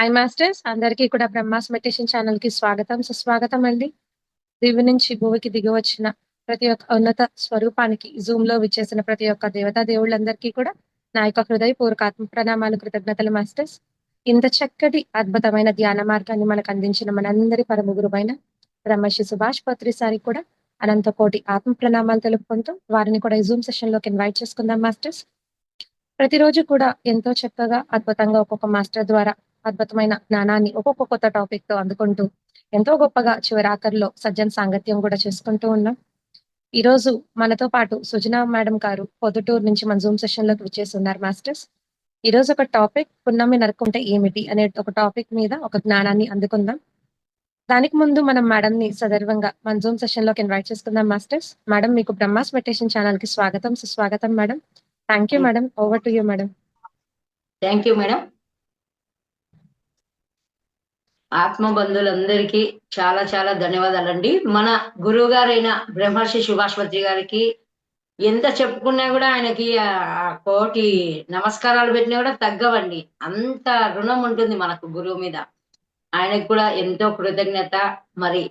Hi masters అందరికీ కూడా Brahma's meditation channel కి స్వాగతం సుస్వాగతం అండి. దివి నుంచి భూమికి దిగి వచ్చిన ప్రతి ఒక్క ఉన్నత స్వరూపానికి జూమ్ లో విచ్చేసిన ప్రతి ఒక్క దేవతా దేవుళ్ళందరికీ కూడా నా యొక్క హృదయపూర్వక ఆత్మ ప్రణామాలు కృతజ్ఞతలు మాస్టర్స్. ఇంత చక్కటి అద్భుతమైన ధ్యాన మార్గాన్ని మనకు అందించిన మనందరి పరమ గురువైన బ్రహ్మశ్రీ సుభాష్ పత్రి సారి కూడా అనంత కోటి ఆత్మ ప్రణామాలు తెలుపుకుంటూ వారిని కూడా ఈ జూమ్ సెషన్ లోకి ఇన్వైట్ చేసుకుందాం మాస్టర్స్. ప్రతిరోజు కూడా ఎంతో చక్కగా అద్భుతంగా ఒక్కొక్క మాస్టర్ ద్వారా అద్భుతమైన జ్ఞానాన్ని ఒక్కొక్క కొత్త టాపిక్ తో అందుకుంటూ ఎంతో గొప్పగా చివరాఖరిలో సజ్జన్ సాంగత్యం కూడా చేసుకుంటూ ఉన్నాం. ఈ రోజు మనతో పాటు సుజనా మేడం గారు పొద్దుటూరు నుంచి మన జూమ్ సెషన్ లోకి విచ్చేసి ఉన్నారు మాస్టర్స్. ఈ రోజు ఒక టాపిక్ పున్నమి నరుకుంటే ఏమిటి అనే ఒక టాపిక్ మీద ఒక జ్ఞానాన్ని అందుకుందాం. దానికి ముందు మనం మేడం ని సదర్వంగా మన జూమ్ సెషన్ లోకి ఇన్వైట్ చేసుకుందాం మాస్టర్స్. మేడం మీకు బ్రహ్మాస్ మెడిటేషన్ ఛానల్ కి స్వాగతం సుస్వాగతం madam. Thank you madam. Over to you madam. Thank you madam. ఆత్మ బంధువులందరికీ చాలా చాలా ధన్యవాదాలండి. మన గురువు గారైన బ్రహ్మర్షి సుభాష్పత్రి గారికి ఎంత చెప్పుకున్నా కూడా ఆయనకి కోటి నమస్కారాలు పెట్టినా కూడా తగ్గవండి. అంత రుణం ఉంటుంది మనకు గురువు మీద. ఆయనకు కూడా ఎంతో కృతజ్ఞత. మరి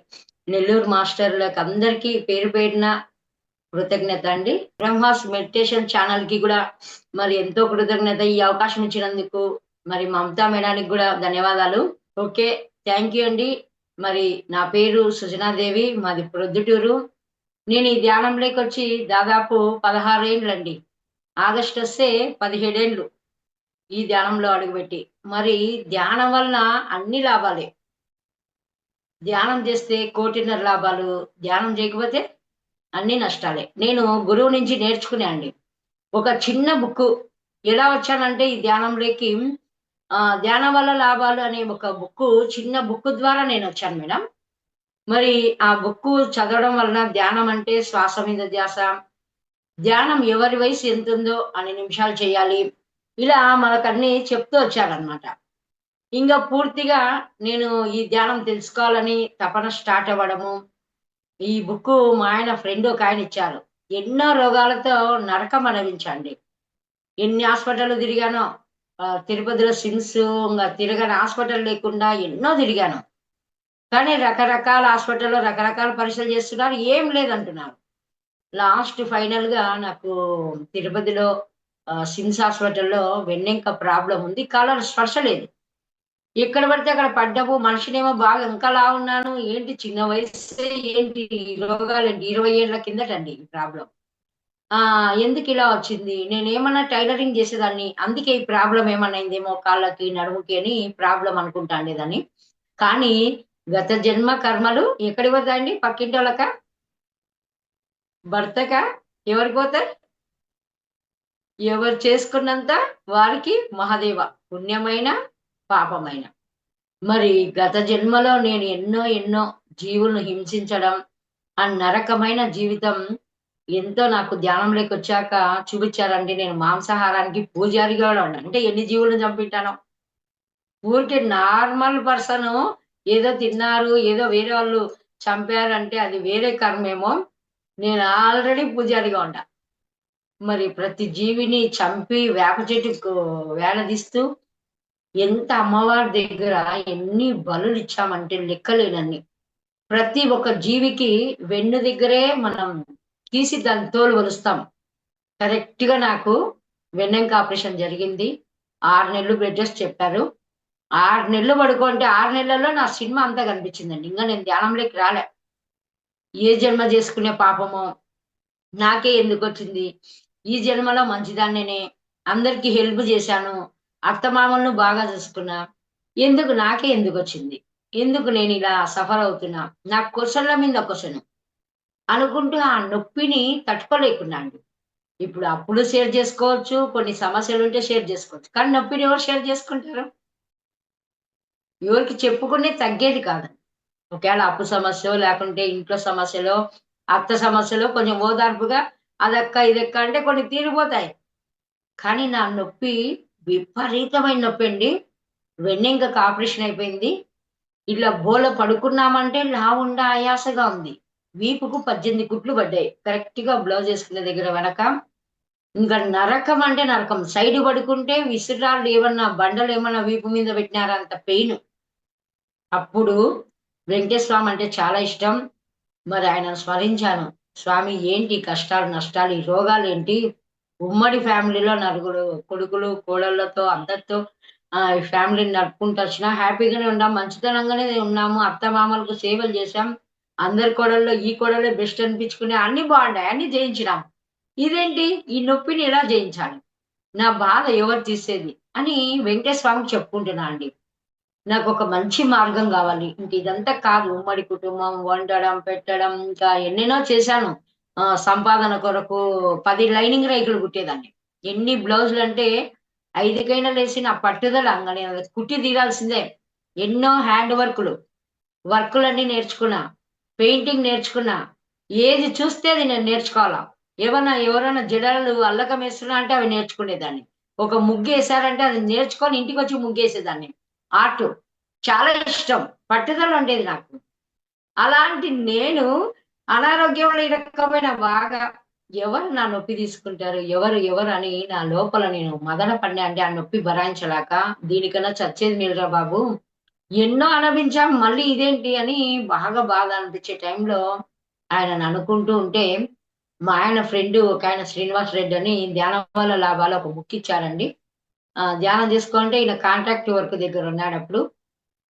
నెల్లూరు మాస్టర్లకు అందరికీ పేరు పేరున కృతజ్ఞత అండి. బ్రహ్మాస్ మెడిటేషన్ ఛానల్ కి కూడా మరి ఎంతో కృతజ్ఞత. ఈ అవకాశం ఇచ్చినందుకు మరి మమతా మేడానికి కూడా ధన్యవాదాలు. ఓకే, థ్యాంక్ యూ అండి. మరి నా పేరు సుజనాదేవి, మాది ప్రొద్దుటూరు. నేను ఈ ధ్యానంలోకి వచ్చి దాదాపు 16 ఏండ్లండి. ఆగస్టు వస్తే 17 ఏండ్లు ఈ ధ్యానంలో అడుగుపెట్టి. మరి ధ్యానం వలన అన్ని లాభాలే. ధ్యానం చేస్తే 1,50,00,000 లాభాలు, ధ్యానం చేయకపోతే అన్ని నష్టాలే. నేను గురువు నుంచి నేర్చుకునే అండి. ఒక చిన్న బుక్ ఎలా వచ్చానంటే ఈ ధ్యానంలోకి ధ్యానం వల్ల లాభాలు అనే ఒక బుక్, చిన్న బుక్ ద్వారా నేను వచ్చాను మేడం. మరి ఆ బుక్ చదవడం వలన ధ్యానం అంటే శ్వాస మీద ధ్యాస, ధ్యానం ఎవరి వయసు ఎంత ఉందో అన్ని నిమిషాలు చేయాలి, ఇలా మనకన్నీ చెప్తూ వచ్చారనమాట. ఇంకా పూర్తిగా నేను ఈ ధ్యానం తెలుసుకోవాలని తపన స్టార్ట్ అవ్వడము. ఈ బుక్ మా ఆయన ఫ్రెండ్ ఒక ఆయన ఇచ్చారు. ఎన్నో రోగాలతో నరకం అనుభవించండి. ఎన్ని హాస్పిటల్ తిరిగానో, తిరుపతిలో సిమ్స్, ఇంకా తిరగని హాస్పిటల్ లేకుండా ఎన్నో తిరిగాను. కానీ రకరకాల హాస్పిటల్లో రకరకాల పరీక్షలు చేస్తున్నారు, ఏం లేదంటున్నారు. లాస్ట్ ఫైనల్ గా నాకు తిరుపతిలో సిమ్స్ హాస్పిటల్లో వెన్నెంక ప్రాబ్లం ఉంది, కాలం స్పర్శ లేదు. ఎక్కడ పడితే అక్కడ పడ్డము. మనిషినేమో బాగా ఇంకా ఉన్నాను, ఏంటి చిన్న వయసు ఏంటి రోగాలేంటి, 20 ఏళ్ల కిందటండి ఈ ప్రాబ్లం. ఎందుకు ఇలా వచ్చింది, నేనేమన్నా టైలరింగ్ చేసేదాన్ని, అందుకే ఈ ప్రాబ్లం ఏమన్నా అయిందేమో కాళ్ళకి నడుముకి అని ప్రాబ్లం అనుకుంటా ఉండేదాన్ని. కానీ గత జన్మ కర్మలు ఎక్కడికి పోతాయండి? పక్కింటి వాళ్ళక, భర్తక, ఎవరికి పోతాయి? ఎవరు చేసుకున్నంత వారికి మహాదేవ, పుణ్యమైన పాపమైన. మరి గత జన్మలో నేను ఎన్నో ఎన్నో జీవులను హింసించడం, ఆ నరకమైన జీవితం ఎంతో నాకు ధ్యానంలోకి వచ్చాక చూపించారండి. నేను మాంసాహారానికి పూజారిగా కూడా ఉన్నాను. అంటే ఎన్ని జీవులను చంపింటానో. ఊరికి నార్మల్ పర్సన్ ఏదో తిన్నారు, ఏదో వేరే వాళ్ళు చంపారంటే అది వేరే కర్మేమో. నేను ఆల్రెడీ పూజారిగా ఉంటా. మరి ప్రతి జీవిని చంపి వేప చెట్టుకు వేలాదీస్తూ ఎంత అమ్మవారి దగ్గర ఎన్ని బలులు ఇచ్చామంటే లెక్కలేనన్ని. ప్రతి ఒక్క జీవికి వెన్ను దగ్గరే మనం తీసి దాని తోలు వలుస్తాం. కరెక్ట్ గా నాకు వెన్నెంక ఆపరేషన్ జరిగింది. 6 నెలలు బెడ్ రెస్ట్ చెప్పారు. 6 నెలలు పడుకుంటే 6 నెలల్లో నా సినిమా అంతా కనిపించిందండి. ఇంకా నేను ధ్యానంలోకి రాలే. ఏ జన్మ చేసుకునే పాపమో నాకే ఎందుకు వచ్చింది, ఈ జన్మలో మంచిదాన్నేనే, అందరికి హెల్ప్ చేశాను, అత్తమామలను బాగా చూసుకున్నా, ఎందుకు నాకే ఎందుకు వచ్చింది, ఎందుకు నేను ఇలా సఫర్ అవుతున్నా, నాకు క్వశ్చన్ల మీద క్వశ్చన్ అనుకుంటూ ఆ నొప్పిని తట్టుకోలేకున్నా అండి. ఇప్పుడు అప్పులు షేర్ చేసుకోవచ్చు, కొన్ని సమస్యలు ఉంటే షేర్ చేసుకోవచ్చు, కానీ నొప్పిని ఎవరు షేర్ చేసుకుంటారు? ఎవరికి చెప్పుకునే తగ్గేది కాదు. ఒకవేళ అప్పు సమస్య లేకుంటే ఇంట్లో సమస్యలో, అత్త సమస్యలో కొంచెం ఓదార్పుగా అదక్క ఇదక్క అంటే కొన్ని తీరిపోతాయి. కానీ నా నొప్పి విపరీతమైన నొప్పి అండి. వెన్నెంకకు ఆపరేషన్ అయిపోయింది. ఇట్లా బోల పడుకున్నామంటే లావుండా ఆయాసగా ఉంది. వీపుకు 18 కుట్లు పడ్డాయి. కరెక్ట్ గా బ్లౌజ్ వేసుకునే దగ్గర వెనక ఇంకా నరకం అంటే నరకం. సైడ్ పడుకుంటే విసిరాళ్ళు ఏమన్నా బండలు ఏమన్నా వీపు మీద పెట్టినారా అంత పెయిన్. అప్పుడు వెంకటేశ్వర స్వామి అంటే చాలా ఇష్టం. మరి ఆయనను స్మరించాను. స్వామి ఏంటి కష్టాలు, నష్టాలు, ఈ రోగాలేంటి? ఉమ్మడి ఫ్యామిలీలో నలుగురు కొడుకులు, కోడళ్ళతో అందరితో ఈ ఫ్యామిలీని నడుపుకుంటూ వచ్చినా హ్యాపీగానే ఉన్నాం. మంచితనంగానే ఉన్నాము. అత్తమామలకు సేవలు చేశాం. అందరి కోడల్లో ఈ కోడలే బెస్ట్ అనిపించుకునే అన్నీ బాగున్నాయి. అన్నీ జయించినాం. ఇదేంటి? ఈ నొప్పిని ఎలా జయించాలి? నా బాధ ఎవరు తీసేది? అని వెంకటేశ్వర స్వామికి చెప్పుకుంటున్నా అండి. నాకొక మంచి మార్గం గావాలి. ఇంక ఇదంతా కాదు ఉమ్మడి కుటుంబం, వండడం, పెట్టడం ఇంకా ఎన్నెన్నో చేశాను. సంపాదన కొరకు 10 లైనింగ్ రేకులు కుట్టేదాన్ని. ఎన్ని బ్లౌజులంటే 5కైనా లేసి నా పట్టుదల ఇంగ నేను కుట్టి తీరాల్సిందే. ఎన్నో హ్యాండ్ వర్కులన్నీ నేర్చుకున్నా. పెయింటింగ్ నేర్చుకున్నా. ఏది చూస్తే అది నేను నేర్చుకోవాలా. ఎవరైనా జడలు అల్లకమేస్తున్నా అంటే అవి నేర్చుకునేదాన్ని. ఒక ముగ్గేశారంటే అది నేర్చుకొని ఇంటికొచ్చి ముగ్గేసేదాన్ని. ఆర్టు. చాలా ఇష్టం. పట్టుదల ఉండేది నాకు. అలాంటి నేను అనారోగ్యంలో ఇరక్కపోయినా బాగా ఎవరు నా నొప్పి తీసుకుంటారు? ఎవరు అని నా లోపల నేను మదన పడినా అంటే ఆ నొప్పి భరాయించలేక దీనికన్నా చచ్చేది మేలురా బాబు! ఎన్నో అనుభవించాం మళ్ళీ ఇదేంటి అని బాగా బాధ అనిపించే టైంలో ఆయనను అనుకుంటూ ఉంటే, మా ఆయన ఫ్రెండు ఒకాయన శ్రీనివాస్ రెడ్డి అని ధ్యానం వల్ల లాభాలు ఒక బుక్ ఇచ్చారండి. ధ్యానం చేసుకో అంటే ఈయన కాంట్రాక్ట్ వర్క్ దగ్గర ఉన్నాడప్పుడు.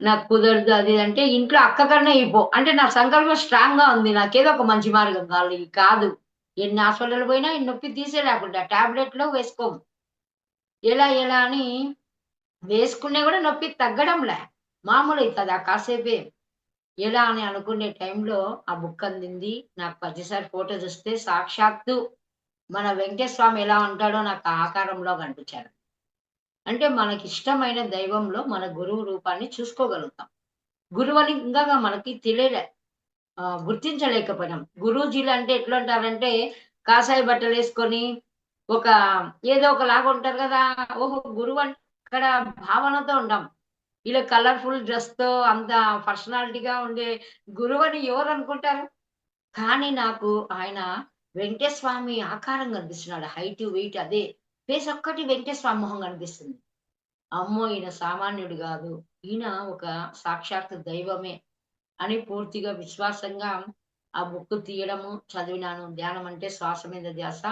నాకు కుదరదు అది ఇది అంటే, ఇంట్లో అక్క కన్నా ఇపో అంటే నా సంకల్పం స్ట్రాంగ్‌గా ఉంది. నాకేదో ఒక మంచి మార్గం కాదు. ఎన్ని హాస్పిటల్ పోయినా ఈ నొప్పి తీసేయలేకుంటా. టాబ్లెట్‌లు వేసుకోము. ఎలా అని వేసుకున్నా గూడా నొప్పి తగ్గడంలే. మామూలయితది ఆ కాసేపే. ఎలా అని అనుకునే టైంలో ఆ బుక్ అందింది. నాకు ప్రతిసారి ఫోటో చూస్తే సాక్షాత్తు మన వెంకటేశ్వర స్వామి ఎలా ఉంటాడో నాకు ఆ ఆకారంలో కనిపించారు. అంటే మనకిష్టమైన దైవంలో మన గురువు రూపాన్ని చూసుకోగలుగుతాం. గురువలింగంగా మనకి తెలియలే. గుర్తించలేకపోయినాం. గురూజీలంటే ఎట్లుంటారంటే, కాషాయ బట్టలేసుకొని, ఒక ఏదో ఒకలాగా ఉంటారు గదా! ఓహో! గురువంటే అక్కడ భావనతో ఉండం. ఇలా కలర్‌ఫుల్ డ్రెస్‌తో అంత పర్సనాలిటీగా ఉండే గురువని ఎవరనుకుంటారు? కానీ నాకు ఆయన వెంకటేశ్వర స్వామి ఆకారం కనిపిస్తున్నాడు. హైటు, వెయిట్ అదే. ఫేస్ ఒక్కటి వెంకటేశ్వర స్వామి మొహం కనిపిస్తుంది. అమ్మో! ఈయన సామాన్యుడు గాదు. ఈయన ఒక సాక్షాత్తు దైవమే అని పూర్తిగా విశ్వాసంగా ఆ బుక్ తీయడము, చదివినాను. ధ్యానం అంటే శ్వాస మీద ధ్యాస.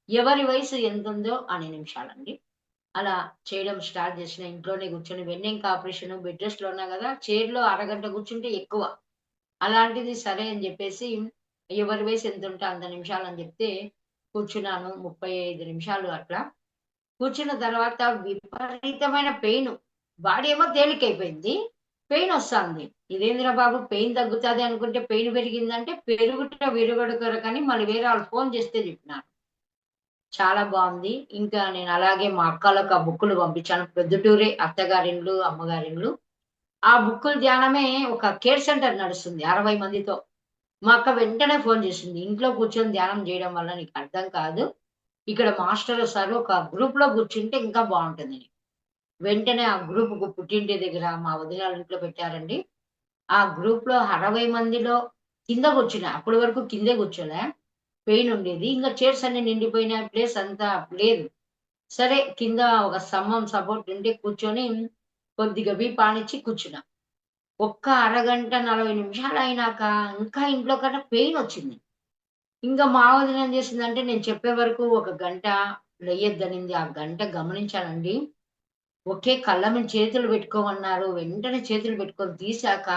ఎవరి వయసు ఎంతుందో అన్ని నిమిషాలండి. అలా చేయడం స్టార్ట్ చేసిన. ఇంట్లోనే కూర్చొని వెన్నెముక ఆపరేషన్ బెడ్ రెస్ట్‌లో ఉన్నా గదా! చైర్‌లో అరగంట కూర్చుంటే ఎక్కువ. అలాంటిది సరే అని జెప్పేసి ఎవరి వయసు ఎంతుంటే అంత నిమిషాలని జెప్తే కూర్చున్నాను. 35 నిమిషాలు అట్లా. కూర్చున్న తర్వాత విపరీతమైన పెయిను. బాడీ ఏమో తేలికైపోయింది. పెయినొస్తాంది. ఇదేందిరా బాబు పెయిన్ తగ్గుతది అనుకుంటే పెయిన్ పెరిగిందంటే పెరుగుట విరుగుడు కొరకని మళ్ళీ వేరే వాళ్ళు ఫోను చేస్తే చెప్పినారు. చాలా బావుంది. ఇంకా నేను అలాగే మా అక్కలకు ఆ బుక్కులు పంపించాను. ప్రొద్దుటూరే అత్తగారిల్లు, అమ్మగారిల్లు. ఆ బుక్కుల ధ్యానమే ఒక కేర్ సెంటర్ నడుస్తుంది 60 మందితో. మా అక్క వెంటనే ఫోను చేసింది. "ఇంట్లో కూర్చొని ధ్యానం జేయడం వల్ల నీకర్థం కాదు. ఇక్కడ మాస్టరొస్తారు. ఒక గ్రూప్‌లో కూర్చుంటే ఇంకా బావుంటుందని." వెంటనే ఆ గ్రూప్‌కు పుట్టింటి దగ్గర మా వదినోళ్ళ ఇంట్లో పెట్టారండి. ఆ గ్రూప్‌లో 60 మందిలో కింద కూర్చున్నా. అప్పటి వరకు కిందే కూర్చోలే. పెయినుండేది. ఇంక చైర్స్ అన్నీ నిండిపోయినాయి. ప్లేస్ అంతా లేదు. సరే కింద ఒక స్తంభం సపోర్ట్ ఉంటే కూర్చొని కొద్దిగా వీపానిచ్చి కూర్చున్నా. ఒక్క అరగంట 40 నిమిషాలయినాక ఇంకా ఇంట్లో కన్నా పెయినొచ్చింది. ఇంక మా వదిన ఏం చేసిందంటే నేను చెప్పే వరకు ఒక గంట లెయ్యొద్దనింది. ఆ గంట గమనించానండి. ఒకే కళ్ళ మీద చేతులు పెట్టుకోమన్నారు. వెంటనే చేతులు పెట్టుకొని తీశాక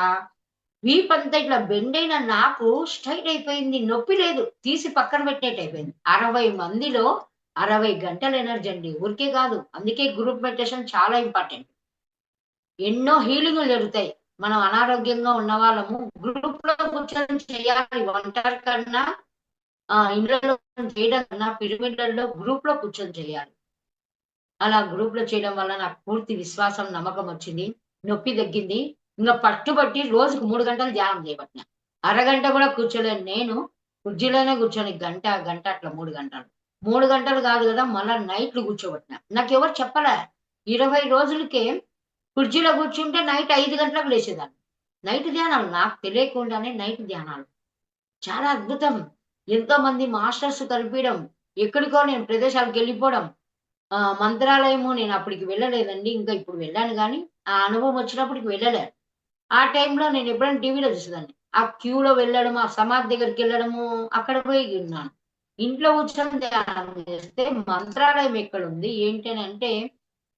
వీపంతా ఇట్లా బెండయిన నాకు స్ట్రెయిట్ అయిపోయింది. నొప్పి లేదు. తీసి పక్కన పెట్టినట్టయిపోయింది. 60 మందిలో 60 గంటల ఎనర్జీ అండి. ఊరికే కాదు. అందుకే గ్రూప్ మెడిటేషన్ చాలా ఇంపార్టెంట్. ఎన్నో హీలింగులు జరుగుతాయి. మనం అనారోగ్యంగా ఉన్నవాళ్ళము గ్రూప్‌లో కూర్చొని చేయాలి. ఒంటరి కన్నా ఇళ్ళలో చేయడం కన్నా పిరమిడ్‌లలో గ్రూప్‌లో కూర్చొని చేయాలి. అలా గ్రూప్‌లో చేయడం వల్ల నాకు పూర్తి విశ్వాసం, నమ్మకం వచ్చింది. నొప్పి తగ్గింది. ఇంగ పట్టుబట్టి రోజుకి 3 గంటలు ధ్యానం చేయబట్టిన. అరగంట కూడా కూర్చోలేను నేను. కుర్చీలోనే కూర్చొని గంట, గంట అట్లా 3 గంటలు. 3 గంటలు కాదు గదా! మళ్ళా నైట్‌లు కూర్చోబెట్టిన. నాకెవరు చెప్పలే. 20 రోజులకే కుర్చీలో కూర్చుంటే నైట్ 5 గంటలకు లేసేదాన్ని. నైట్ ధ్యానాలు నాకు తెలియకుండానే నైట్ ధ్యానాలు. చాలా అద్భుతం. ఎంతోమంది మాస్టర్స్ కల్పియడం. ఎక్కడికో నేను ప్రదేశాలకు వెళ్ళిపోవడం. మంత్రాలయము నేను అప్పటికి వెళ్ళలేదండి. ఇంకా ఇప్పుడు వెళ్ళాను గానీ, ఆ అనుభవం వచ్చినప్పటికి వెళ్ళలే. ఆ టైంలో నేను ఎప్పుడైనా టీవీలో చూసేదాన్ని. ఆ క్యూలో వెళ్ళడము, ఆ సమాధి దగ్గరికెళ్ళడము, అక్కడ పోయి ఉన్నాను. ఇంట్లో కూర్చొని ధ్యానం చేస్తే మంత్రాలయం ఎక్కడుంది? ఏంటి అనంటే,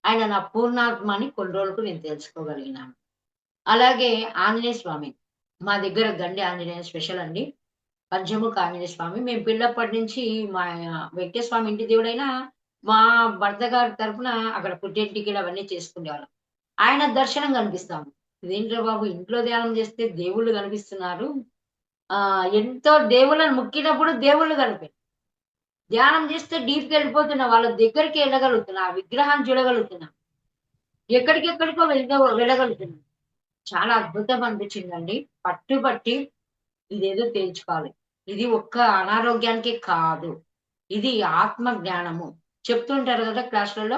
ఆయన నా పూర్ణాత్మ అని కొన్ని రోజులకు నేను తెలుసుకోగలిగినాను. అలాగే ఆంజనేయ స్వామి. మా దగ్గర గండి ఆంజనేయ స్పెషల్ అండి. పంచముఖ ఆంజనేయ స్వామి. మేము పిల్లప్పటి నుంచి మా వెంకటేశ్వర స్వామి ఇంటి దేవుడైనా, మా భర్త గారి తరపున అక్కడ పుట్టెంటికలు అవన్నీ చేసుకునేవాళ్ళం. ఆయన దర్శనం కనిపిస్తాము. ఇదేంట్రా బాబు ఇంట్లో ధ్యానం చేస్తే దేవుళ్ళు కనిపిస్తున్నారు. ఎంతో దేవుళ్ళని మొక్కినప్పుడు దేవుళ్ళు కనిపి ధ్యానం చేస్తే డీప్‌కెళ్ళిపోతున్నా. వాళ్ళ దగ్గరికి ఎళ్ళగలుగుతున్నా. ఆ విగ్రహాన్ని చూడగలుగుతున్నా. ఎక్కడికెక్కడికో వెళ్ళగలుగుతున్నా. చాలా అద్భుతం అనిపించిందండి. పట్టుబట్టి ఇదేదో తేల్చుకోవాలి. ఇది ఒక్క అనారోగ్యానికే కాదు. ఇది ఆత్మ జ్ఞానము. చెప్తుంటారు గదా! క్లాస్‌లలో.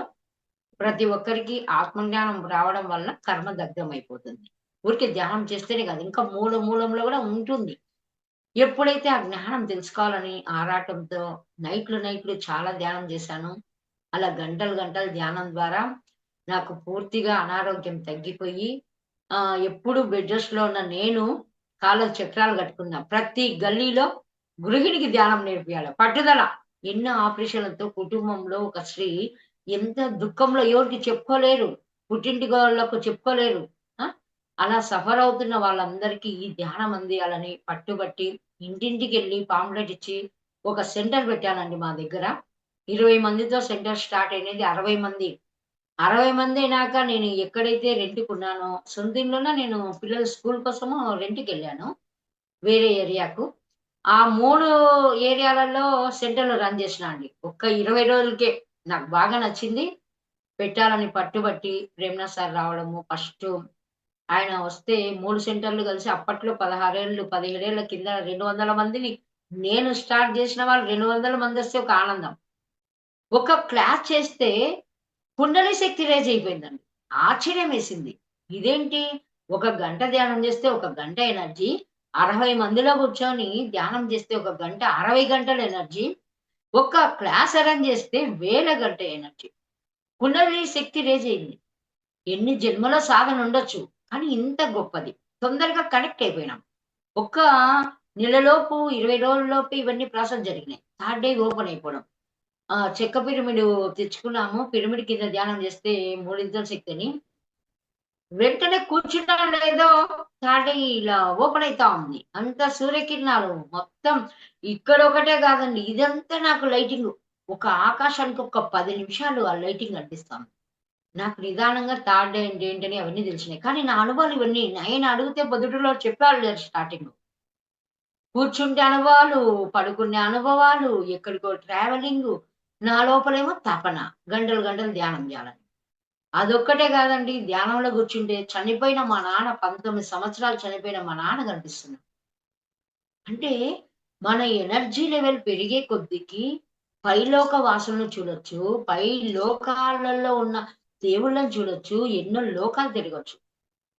ప్రతి ఒక్కరికి ఆత్మ జ్ఞానం రావడం వల్ల కర్మ దగ్ధమైపోతుంది. ఊరికే ధ్యానం చేస్తేనే కాదు. ఇంకా మూల మూలంలో గూడా ఉంటుంది. ఎప్పుడైతే ఆ జ్ఞానం తెలుసుకోవాలని ఆరాటంతో నైట్‌లు చాలా ధ్యానం చేశానో, అలా గంటలు గంటలు ధ్యానం ద్వారా నాకు పూర్తిగా అనారోగ్యం తగ్గిపోయి ఎప్పుడు బెడ్ రెస్ట్‌లో ఉన్న నేను కాళ్ళకి చక్రాలు కట్టుకున్నా. ప్రతి గల్లీలో గృహిణికి ధ్యానం నేర్పియాల. పట్టుదల. ఎన్నో ఆపరేషన్‌లతో కుటుంబంలో ఒక స్త్రీ ఎంత దుఃఖంలో ఎవరికీ చెప్పుకోలేరు. పుట్టింటి వాళ్ళకు చెప్పుకోలేరు. ఆ! అలా సఫర్ అవుతున్న వాళ్ళందరికీ ఈ ధ్యానం అందియాలని పట్టుబట్టి ఇంటింటికెళ్ళి పాంప్లెట్ ఇచ్చి ఒక సెంటర్ పెట్టానండి మా దగ్గర. 20 మందితో సెంటర్ స్టార్ట్ అయినది 60 మంది. 60 మందయినాక నేను ఎక్కడైతే రెంట్‌కున్నానో, సొంత ఇంట్లోనే నేను పిల్లల స్కూల్ కోసము రెంట్‌కెళ్ళాను వేరే ఏరియాకు. ఆ 3 ఏరియాలలో సెంటర్‌లు రన్ చేసినా అండి. ఒక్క 20 రోజులకే నాకు బాగా నచ్చింది. పెట్టాలని పట్టుబట్టి ప్రేమ్‌నాథ్ సార్ రావడము ఫస్టు ఆయన వస్తే 3 సెంటర్‌లు కలిసి అప్పట్లో 16 ఏళ్ళు, 17 ఏళ్ల కింద 200 మందిని నేను స్టార్ట్ చేసిన వాళ్ళు 200 మందొస్తే ఒక ఆనందం. ఒక క్లాస్ చేస్తే కుండలి శక్తి రైజ్ అయిపోయిందండి. ఆశ్చర్యమేసింది. ఇదేంటి? ఒక గంట ధ్యానం చేస్తే ఒక గంట ఎనర్జీ. 60 మందిలో కూర్చొని ధ్యానం చేస్తే ఒక గంట 60 గంటల ఎనర్జీ. ఒక్క క్లాస్ అరేంజ్ చేస్తే వేల గంట ఎనర్జీ. కుండలి శక్తి రైజ్ అయింది. ఎన్ని జన్మల సాధన ఉండొచ్చు. కానీ ఇంత గొప్పది. తొందరగా కనెక్ట్ అయిపోయినాం. ఒక్క నెలలోపు 20 రోజుల్లోపు ఇవన్నీ ప్రాసెస్ జరిగినాయి. థర్డ్ డే ఓపెన్ అయిపోవడం. చెక్క పిరమిడ్ తెచ్చుకున్నాము. పిరమిడ్ కింద ధ్యానం చేస్తే మూడింతల శక్తిని. వెంటనే కూర్చున్నానో లేదో థర్డ్ ఐ ఇలా ఓపెన్ అయితా ఉంది. అంత సూర్యకిరణాలు మొత్తం ఇక్కడొకటే కాదండి. ఇదంతా నాకు లైటింగు. ఒక ఆకాశానికి ఒక 10 నిమిషాలు ఆ లైటింగ్ కనిపిస్తాంది. నాకు నిదానంగా థర్డ్ డే అంటే ఏంటని అవన్నీ తెలిసినాయి. కానీ నా అనుభవాలు ఇవన్నీ ఆయన అడిగితే పొద్దుటూరులో చెప్పేవాళ్ళు లేరు స్టార్టింగ్‌లో. కూర్చుంటే అనుభవాలు, పడుకునే అనుభవాలు, ఎక్కడికో ట్రావెలింగు. నా లోపలేమో తపన. గంటలు గంటలు ధ్యానం జేయాలని. అదొక్కటే గాదండి. ధ్యానంలో కూర్చుంటే చనిపోయిన మా నాన్న 19 సంవత్సరాలు చనిపోయిన మా నాన్న కనిపిస్తున్నాడు. అంటే మన ఎనర్జీ లెవెల్ పెరిగే కొద్దికి పైలోక వాసులను చూడొచ్చు. పై లోకాలలో ఉన్న దేవుళ్ళని చూడొచ్చు. ఎన్నో లోకాలు తిరగొచ్చు.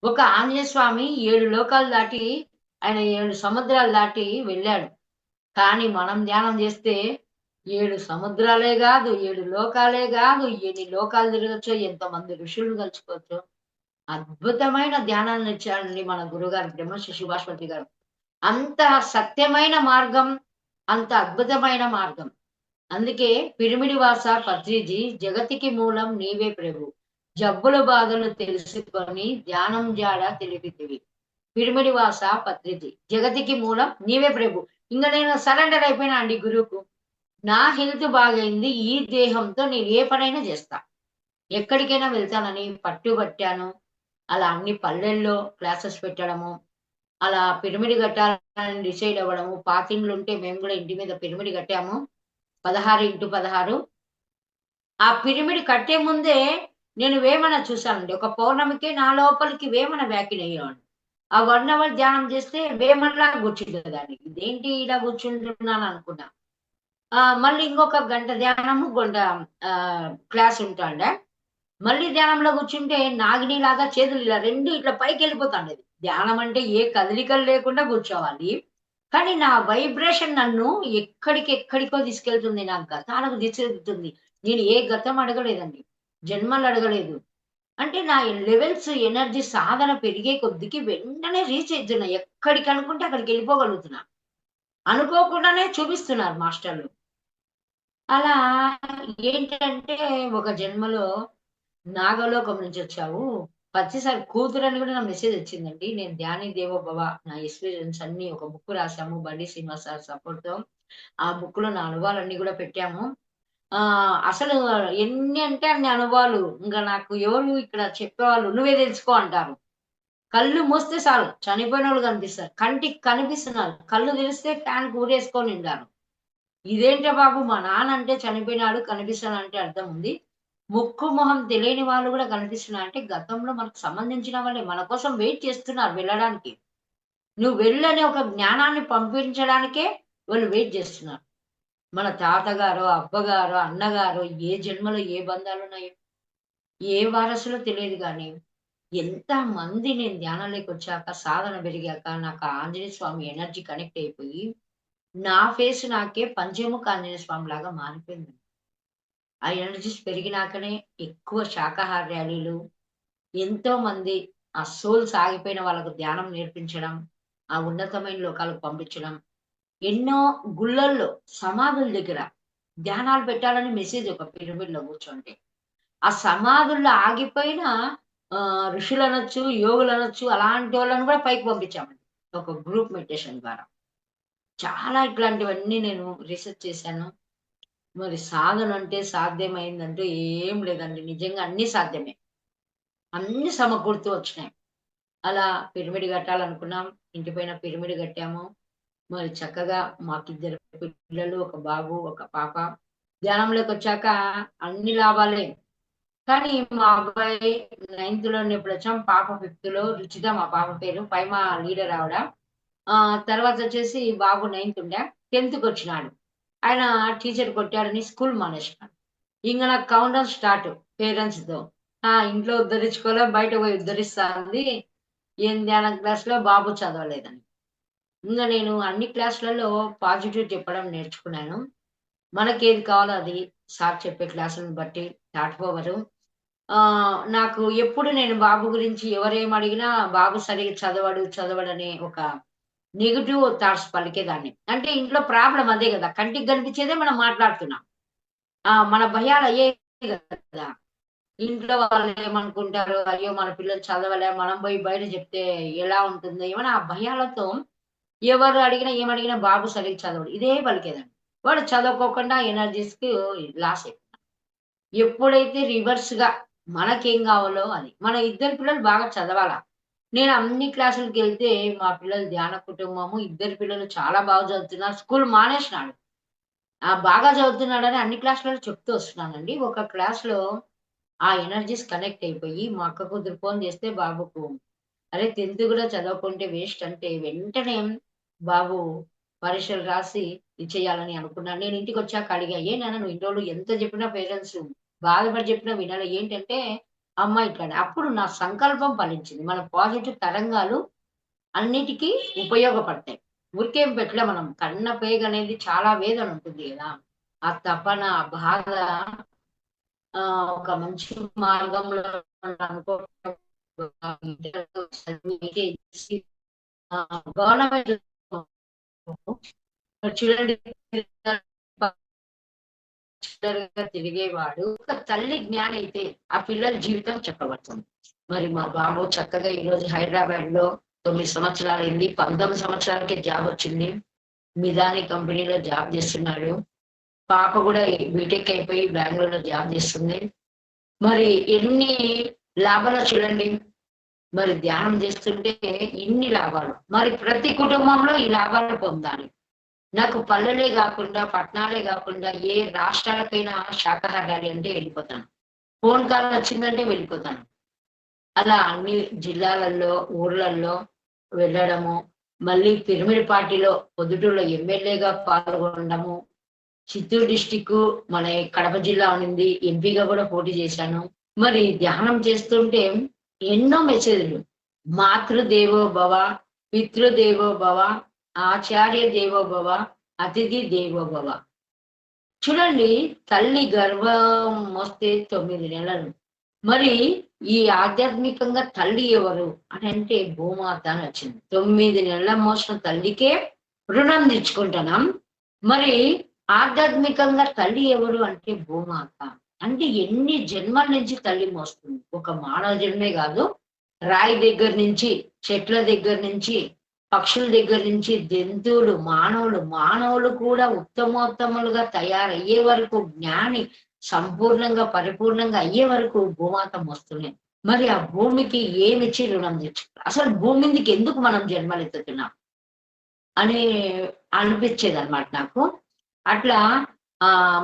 ఒక ఆంజనేయ స్వామి 7 లోకాలు దాటి ఆయన 7 సముద్రాలు దాటి వెళ్ళాడు. కానీ మనం ధ్యానం జేస్తే 7 సముద్రాలే గాదు, 7 లోకాలే గాదు, ఎన్ని లోకాలు తిరగొచ్చో, ఎంతమంది ఋషులను కలుసుకోవచ్చో. అద్భుతమైన ధ్యానాన్నిచ్చారండి మన గురుగారు బ్రహ్మశ్రీ సుభాష్ గారు. అంత సత్యమైన మార్గం, అంత అద్భుతమైన మార్గం. అందుకే పిరిమిడి వాస పత్రిజీ జగతికి మూలం నీవే ప్రభు. జబ్బుల బాధలు తెలుసుకొని ధ్యానం జాడ తెలిపితివి. పిరిమిడి వాస పత్రిజీ జగతికి మూలం నీవే ప్రభు. ఇంక నేను సరెండర్ అయిపోయినా అండి గురువుకు. నా హెల్త్ బాగయింది. ఈ దేహంతో నేను ఏ పనైనా జేస్తా. ఎక్కడికైనా వెళ్తానని పట్టుబట్టాను. అలా అన్ని పల్లెల్లో క్లాసెస్ పెట్టడము. అలా పిరమిడ్ కట్టాలని డిసైడ్ అవ్వడము. పాతిండ్లుంటే మేము గూడా ఇంటి మీద పిరమిడ్ కట్టాము. 16x16. ఆ పిరమిడ్ కట్టే ముందే నేను వేమన చూసానండి. ఒక పౌర్ణమికి నా లోపలికి వేమన వ్యాఖ్యలయ్యేవాడు. ఆ 1 అవర్ ధ్యానం చేస్తే వేమనలాగా కూర్చుండేదాన్ని. ఇదేంటి ఇలా కూర్చుంటున్నాను అనుకున్నా. మళ్ళీ ఇంకొక గంట ధ్యానము, క్లాస్ ఉంటాండే. మళ్ళీ ధ్యానంలో కూర్చుంటే నాగినిలాగా చేతులు ఇలా 2 ఇట్లా పైకెళ్ళిపోతాండేది. ధ్యానం అంటే ఏ కదలికలు లేకుండా కూర్చోవాలి. కానీ నా వైబ్రేషన్ నన్ను ఎక్కడికో తీసుకెళ్తుంది. నా గతాలకు తీసుకెళ్తుంది. నేను ఏ గతం అడగలేదండి. జన్మలు అడగలేదు. అంటే నా లెవెల్స్ ఎనర్జీ సాధన పెరిగే కొద్దికి వెంటనే రీచ్ అయితున్నా. ఎక్కడికి అనుకుంటే అక్కడికెళ్ళిపోగలుగుతున్నా. అనుకోకుండానే చూపిస్తున్నారు మాస్టర్‌లు. అలా ఏంటంటే ఒక జన్మలో నాగలోకం నుంచొచ్చావు. ప్రతిసారి కూతురని గూడా నాకు మెసేజ్ వచ్చిందండి. నేను 'ధ్యాని దేవో భవ' నా ఎక్స్‌పీరియన్స్ అన్నీ ఒక బుక్ రాసాము. బండి శ్రీనివాస్ సార్ సపోర్ట్‌తో. ఆ బుక్‌లో నా అనుభవాలన్నీ గూడా పెట్టాము. అసలు ఎన్ని అంటే అన్ని అనుభవాలు. ఇంక నాకు ఎవరు ఇక్కడ చెప్పేవాళ్ళు నువ్వే తెలుసుకో అంటారు. కళ్ళు మూస్తే చాలు చనిపోయినోళ్ళు కనిపిస్తారు. కంటికి కనిపిస్తున్నారు. కళ్ళు తెరిస్తే ఫ్యాన్‌కి ఊరేసుకొనుండారు. ఇదేంట్రా బాబు! మా నాన్న అంటే చనిపోయినాడు కనిపిస్తున్నాడంటే అర్థం ఉంది. ముక్కు, మొహం తెలియని వాళ్ళు గూడా కనిపిస్తున్నారంటే గతంలో మనకు సంబంధించిన వాళ్ళే మన కోసం వెయిట్ చేస్తున్నారు వెళ్ళడానికి. నువ్వు వెళ్ళని ఒక జ్ఞానాన్ని పంపించడానికే వాళ్ళు వెయిట్ జేస్తున్నారు. మన తాతగారో, అబ్బగారో, అన్నగారో ఏ జన్మలో ఏ బంధాలున్నాయో, ఏ వారసులో తెలియదు గానీ, ఎంతమంది నేను ధ్యానంలోకొచ్చాక, సాధన పెరిగాక నాకు ఆ ఆంజనేయ స్వామి ఎనర్జీ కనెక్ట్ అయిపోయి, నా ఫేస్ నాకే పంచముఖ ఆంజనేయ స్వామిలాగా మారిపోయింది. ఆ ఎనర్జీస్ పెరిగినాకనే ఎక్కువ శాకాహార ర్యాలీలు, ఎంతోమంది ఆ సోల్స్ ఆగిపోయిన వాళ్ళకు ధ్యానం నేర్పించడం, ఆ ఉన్నతమైన లోకాలకు పంపించడం, ఎన్నో గుళ్ళల్లో, సమాధుల దగ్గర ధ్యానాలు పెట్టాలని మెసేజ్ ఒక పిరమిడ్‌లో కూర్చుంటే. ఆ సమాధుల్లో ఆగిపోయిన ఋషులనొచ్చు, యోగులనొచ్చు అలాంటోళ్ళని కూడా పైకి పంపించామండి. ఒక గ్రూప్ మెడిటేషన్ ద్వారా. చాలా ఇట్లాంటివన్నీ నేను రిసర్చ్ చేశాను. మరి సాధన అంటే సాధ్యమైందంటూ ఏం లేదండి. నిజంగా అన్నీ సాధ్యమే. అన్నీ సమకూరుతూ వచ్చినాయి. అలా పిరమిడ్ కట్టాలనుకున్నాం. ఇంటి పైన పిరమిడ్ కట్టాము. మరి చక్కగా మాకిద్దరు పిల్లలు, ఒక బాబు, ఒక పాప. ధ్యానంలోకొచ్చాక అన్ని లాభాలే. కానీ మా అబ్బాయి నైన్త్‌లో ఉన్నప్పుడొచ్చాం. పాప ఫిఫ్త్‌లో రుచిత మా పాప పేరు. పైమ లీడర్ ఆవిడ. తర్వాతొచ్చేసి బాబు నైన్త్ ఉండే. 10థ్‌కొచ్చినాడు. ఆయన టీచర్ కొట్టాడని స్కూల్ మానేసినాడు. ఇంగ నాకు కౌంట్ డౌన్ స్టార్ట్ పేరెంట్స్‌తో. ఇంట్లో ఉద్ధరించుకోలే బయట పోయి ఉద్ధరిస్తా అంది. ఏం ధ్యానం క్లాస్‌లో బాబు చదవలేదని. ఇంగ నేను అన్ని క్లాస్‌లలో పాజిటివ్ చెప్పడం నేర్చుకున్నాను. మనకేది కావాలో అది సార్ చెప్పే క్లాసులను బట్టి దాటిపోవరు. నాకు ఎప్పుడు నేను బాబు గురించి ఎవరేమడిగినా బాబు సరిగ్గా చదవడనే ఒక నెగెటివ్ థాట్స్ పలికేదాన్ని. అంటే ఇంట్లో ప్రాబ్లమ్ అదే గదా! కంటికి కనిపించేదే మనం మాట్లాడుతున్నాం. మన భయాలు అయ్యే గదా! ఇంట్లో వాళ్ళేమనుకుంటారో, అయ్యో! మన పిల్లలు చదవలే, మనం పోయి బయట చెప్తే ఎలా ఉంటుందో ఏమని ఆ భయాలతో ఎవరు అడిగినా, ఏమడిగినా బాబు సరిగ్గా చదవడు. ఇదే పలికేదాన్ని. వాడు చదువుకోకుండా ఎనర్జీస్‌కి లాస్ అయిపోయాడు. ఎప్పుడైతే రివర్స్‌గా మనకేం గావాలో అది. మన ఇద్దరు పిల్లలు బాగా చదవాలా. నేను అన్ని క్లాసులకెళ్తే మా పిల్లలు ధ్యాన కుటుంబము. ఇద్దరు పిల్లలు చాలా బాగా చదువుతున్నారు. స్కూల్ మానేసినాడు. బాగా చదువుతున్నాడని అన్ని క్లాస్‌లలో చెప్తూ వస్తున్నానండి. ఒక క్లాస్‌లో ఆ ఎనర్జీస్ కనెక్ట్ అయిపోయి మా అక్క కూతురు ఫోన్ చేస్తే బాబుకు అరే! 10థ్ గూడా చదవకుంటే వేస్ట్ అంటే వెంటనే బాబు పరీక్షలు రాసి ఇచ్చేయాలని అనుకున్నాను. నేను ఇంటికొచ్చాక అడిగా, "ఏ నాన్న నువ్వు ఇన్ని రోజులు ఎంత చెప్పినా పేరెంట్స్ బాధపడి చెప్పినా వినలే ఏంటంటే" అమ్మ ఇట్లని. అప్పుడు నా సంకల్పం ఫలించింది. మన పాజిటివ్ తరంగాలు అన్నిటికి ఉపయోగపడతాయి. ఊరికేం పెట్టలే మనం. కన్న పేగనేది చాలా వేదన ఉంటుంది గదా! ఆ తపన, ఆ బాధ ఒక మంచి మార్గంలో అనుకోవడం గవర్నమెంట్ చూడండి తిరిగేవాడు. ఒక తల్లి జ్ఞాని అయితే ఆ పిల్లల జీవితం చెప్పబడుతుంది. మరి మా బాబు చక్కగా ఈరోజు హైదరాబాద్‌లో 9 సంవత్సరాలయింది. 19 సంవత్సరాలకే జాబొచ్చింది. మిదాని కంపెనీలో జాబ్ చేస్తున్నాడు. పాప గూడా బీటెక్ అయిపోయి బెంగుళూరులో జాబ్ చేస్తుంది. మరి ఎన్ని లాభాలో చూడండి. మరి ధ్యానం చేస్తుంటే ఇన్ని లాభాలు. మరి ప్రతి కుటుంబంలో ఈ లాభాలు పొందాలి. నాకు పల్లెలే గాకుండా, పట్టణాలే గాకుండా ఏ రాష్ట్రాలకైనా శాకాహారాలు అంటే వెళ్ళిపోతాను. ఫోన్ కాల్ వచ్చిందంటే వెళ్ళిపోతాను. అలా అన్ని జిల్లాలలో, ఊర్లల్లో వెళ్ళడము, మళ్ళీ పిరమిడ్ పార్టీలో పొద్దుటూరులో ఎమ్మెల్యేగా పాల్గొనడము, చిత్తూరు డిస్ట్రిక్కు మన కడప జిల్లా ఉన్నింది. ఎంపీగా గూడా పోటీ చేశాను. మరి ధ్యానం చేస్తుంటే ఎన్నో మెసేజ్‌లు. మాతృదేవో భవ, పితృదేవో భవ, ఆచార్య దేవోభవ, అతిథి దేవోభవ. చూడండి, తల్లి గర్భం మోస్తే 9 నెలలు. మరి ఈ ఆధ్యాత్మికంగా తల్లి ఎవరు అని అంటే భూమాత అని వచ్చింది. 9 నెలల మోసిన తల్లికే రుణం తెచ్చుకుంటున్నాం. మరి ఆధ్యాత్మికంగా తల్లి ఎవరు అంటే భూమాత. అంటే ఎన్ని జన్మల నుంచి తల్లి మోస్తుంది. ఒక మానవ జన్మే కాదు, రాయి దగ్గర నుంచి, చెట్ల దగ్గర నుంచి, పక్షుల దగ్గర నుంచి, జంతువులు, మానవులు కూడా ఉత్తమోత్తములుగా తయారయ్యే వరకు, జ్ఞాని సంపూర్ణంగా పరిపూర్ణంగా అయ్యే వరకు భూమాత మోస్తున్నాయి. మరి ఆ భూమికి ఏమిచ్చి రుణం తెచ్చుకుంటాం? అసలు భూమి మీదకి ఎందుకు మనం జన్మలెత్తుతున్నాం అని అనిపించేది అనమాట నాకు. అట్లా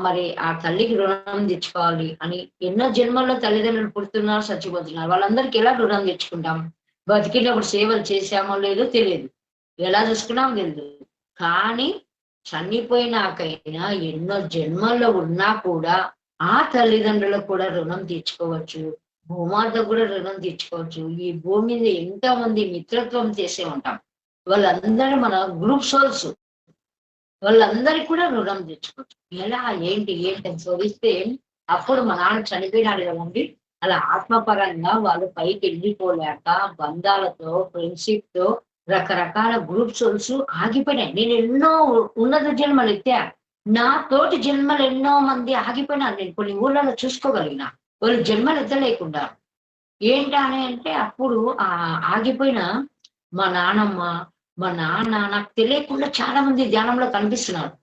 మరి ఆ తల్లికి రుణం తెచ్చుకోవాలి అని ఎన్నో జన్మల్లో తల్లిదండ్రులు పుడుతున్నారు, చచ్చిపోతున్నారు. వాళ్ళందరికీ ఎలా రుణం తెచ్చుకుంటాం? బతికినప్పుడు సేవలు చేశామో లేదో తెలియదు, ఎలా చూసుకున్నామో తెలియదు. కానీ చనిపోయినాకైనా ఎన్నో జన్మల్లో ఉన్నా కూడా ఆ తల్లిదండ్రులకు కూడా రుణం తీర్చుకోవచ్చు, భూమాత కూడా రుణం తీర్చుకోవచ్చు. ఈ భూమి మీద ఎంతో మంది మిత్రత్వం చేసే ఉంటాం, వాళ్ళందరూ మన గ్రూప్ సోల్స్, వాళ్ళందరికీ కూడా రుణం తెచ్చుకోవచ్చు. ఎలా ఏంటి అని శోధిస్తే అప్పుడు మా నాన్న చనిపోయినాడు కదండి. అలా ఆత్మపరంగా వాళ్ళు పైకి వెళ్ళిపోలేక బంధాలతో, ఫ్రెండ్షిప్ తో రకరకాల గ్రూప్ సోల్స్ ఆగిపోయినాయి. నేను ఎన్నో ఉన్నత జన్మలు ఎత్తా, నా తోటి జన్మలు ఎన్నో మంది ఆగిపోయినారు. నేను కొన్ని ఊళ్ళలో చూసుకోగలిగిన వాళ్ళు జన్మలు ఎత్తలేకుండా. ఏంటని అంటే అప్పుడు ఆగిపోయిన మా నాన్నమ్మ, మా నాన్న నాకు తెలియకుండా చాలా మంది ధ్యానంలో కనిపిస్తున్నారు.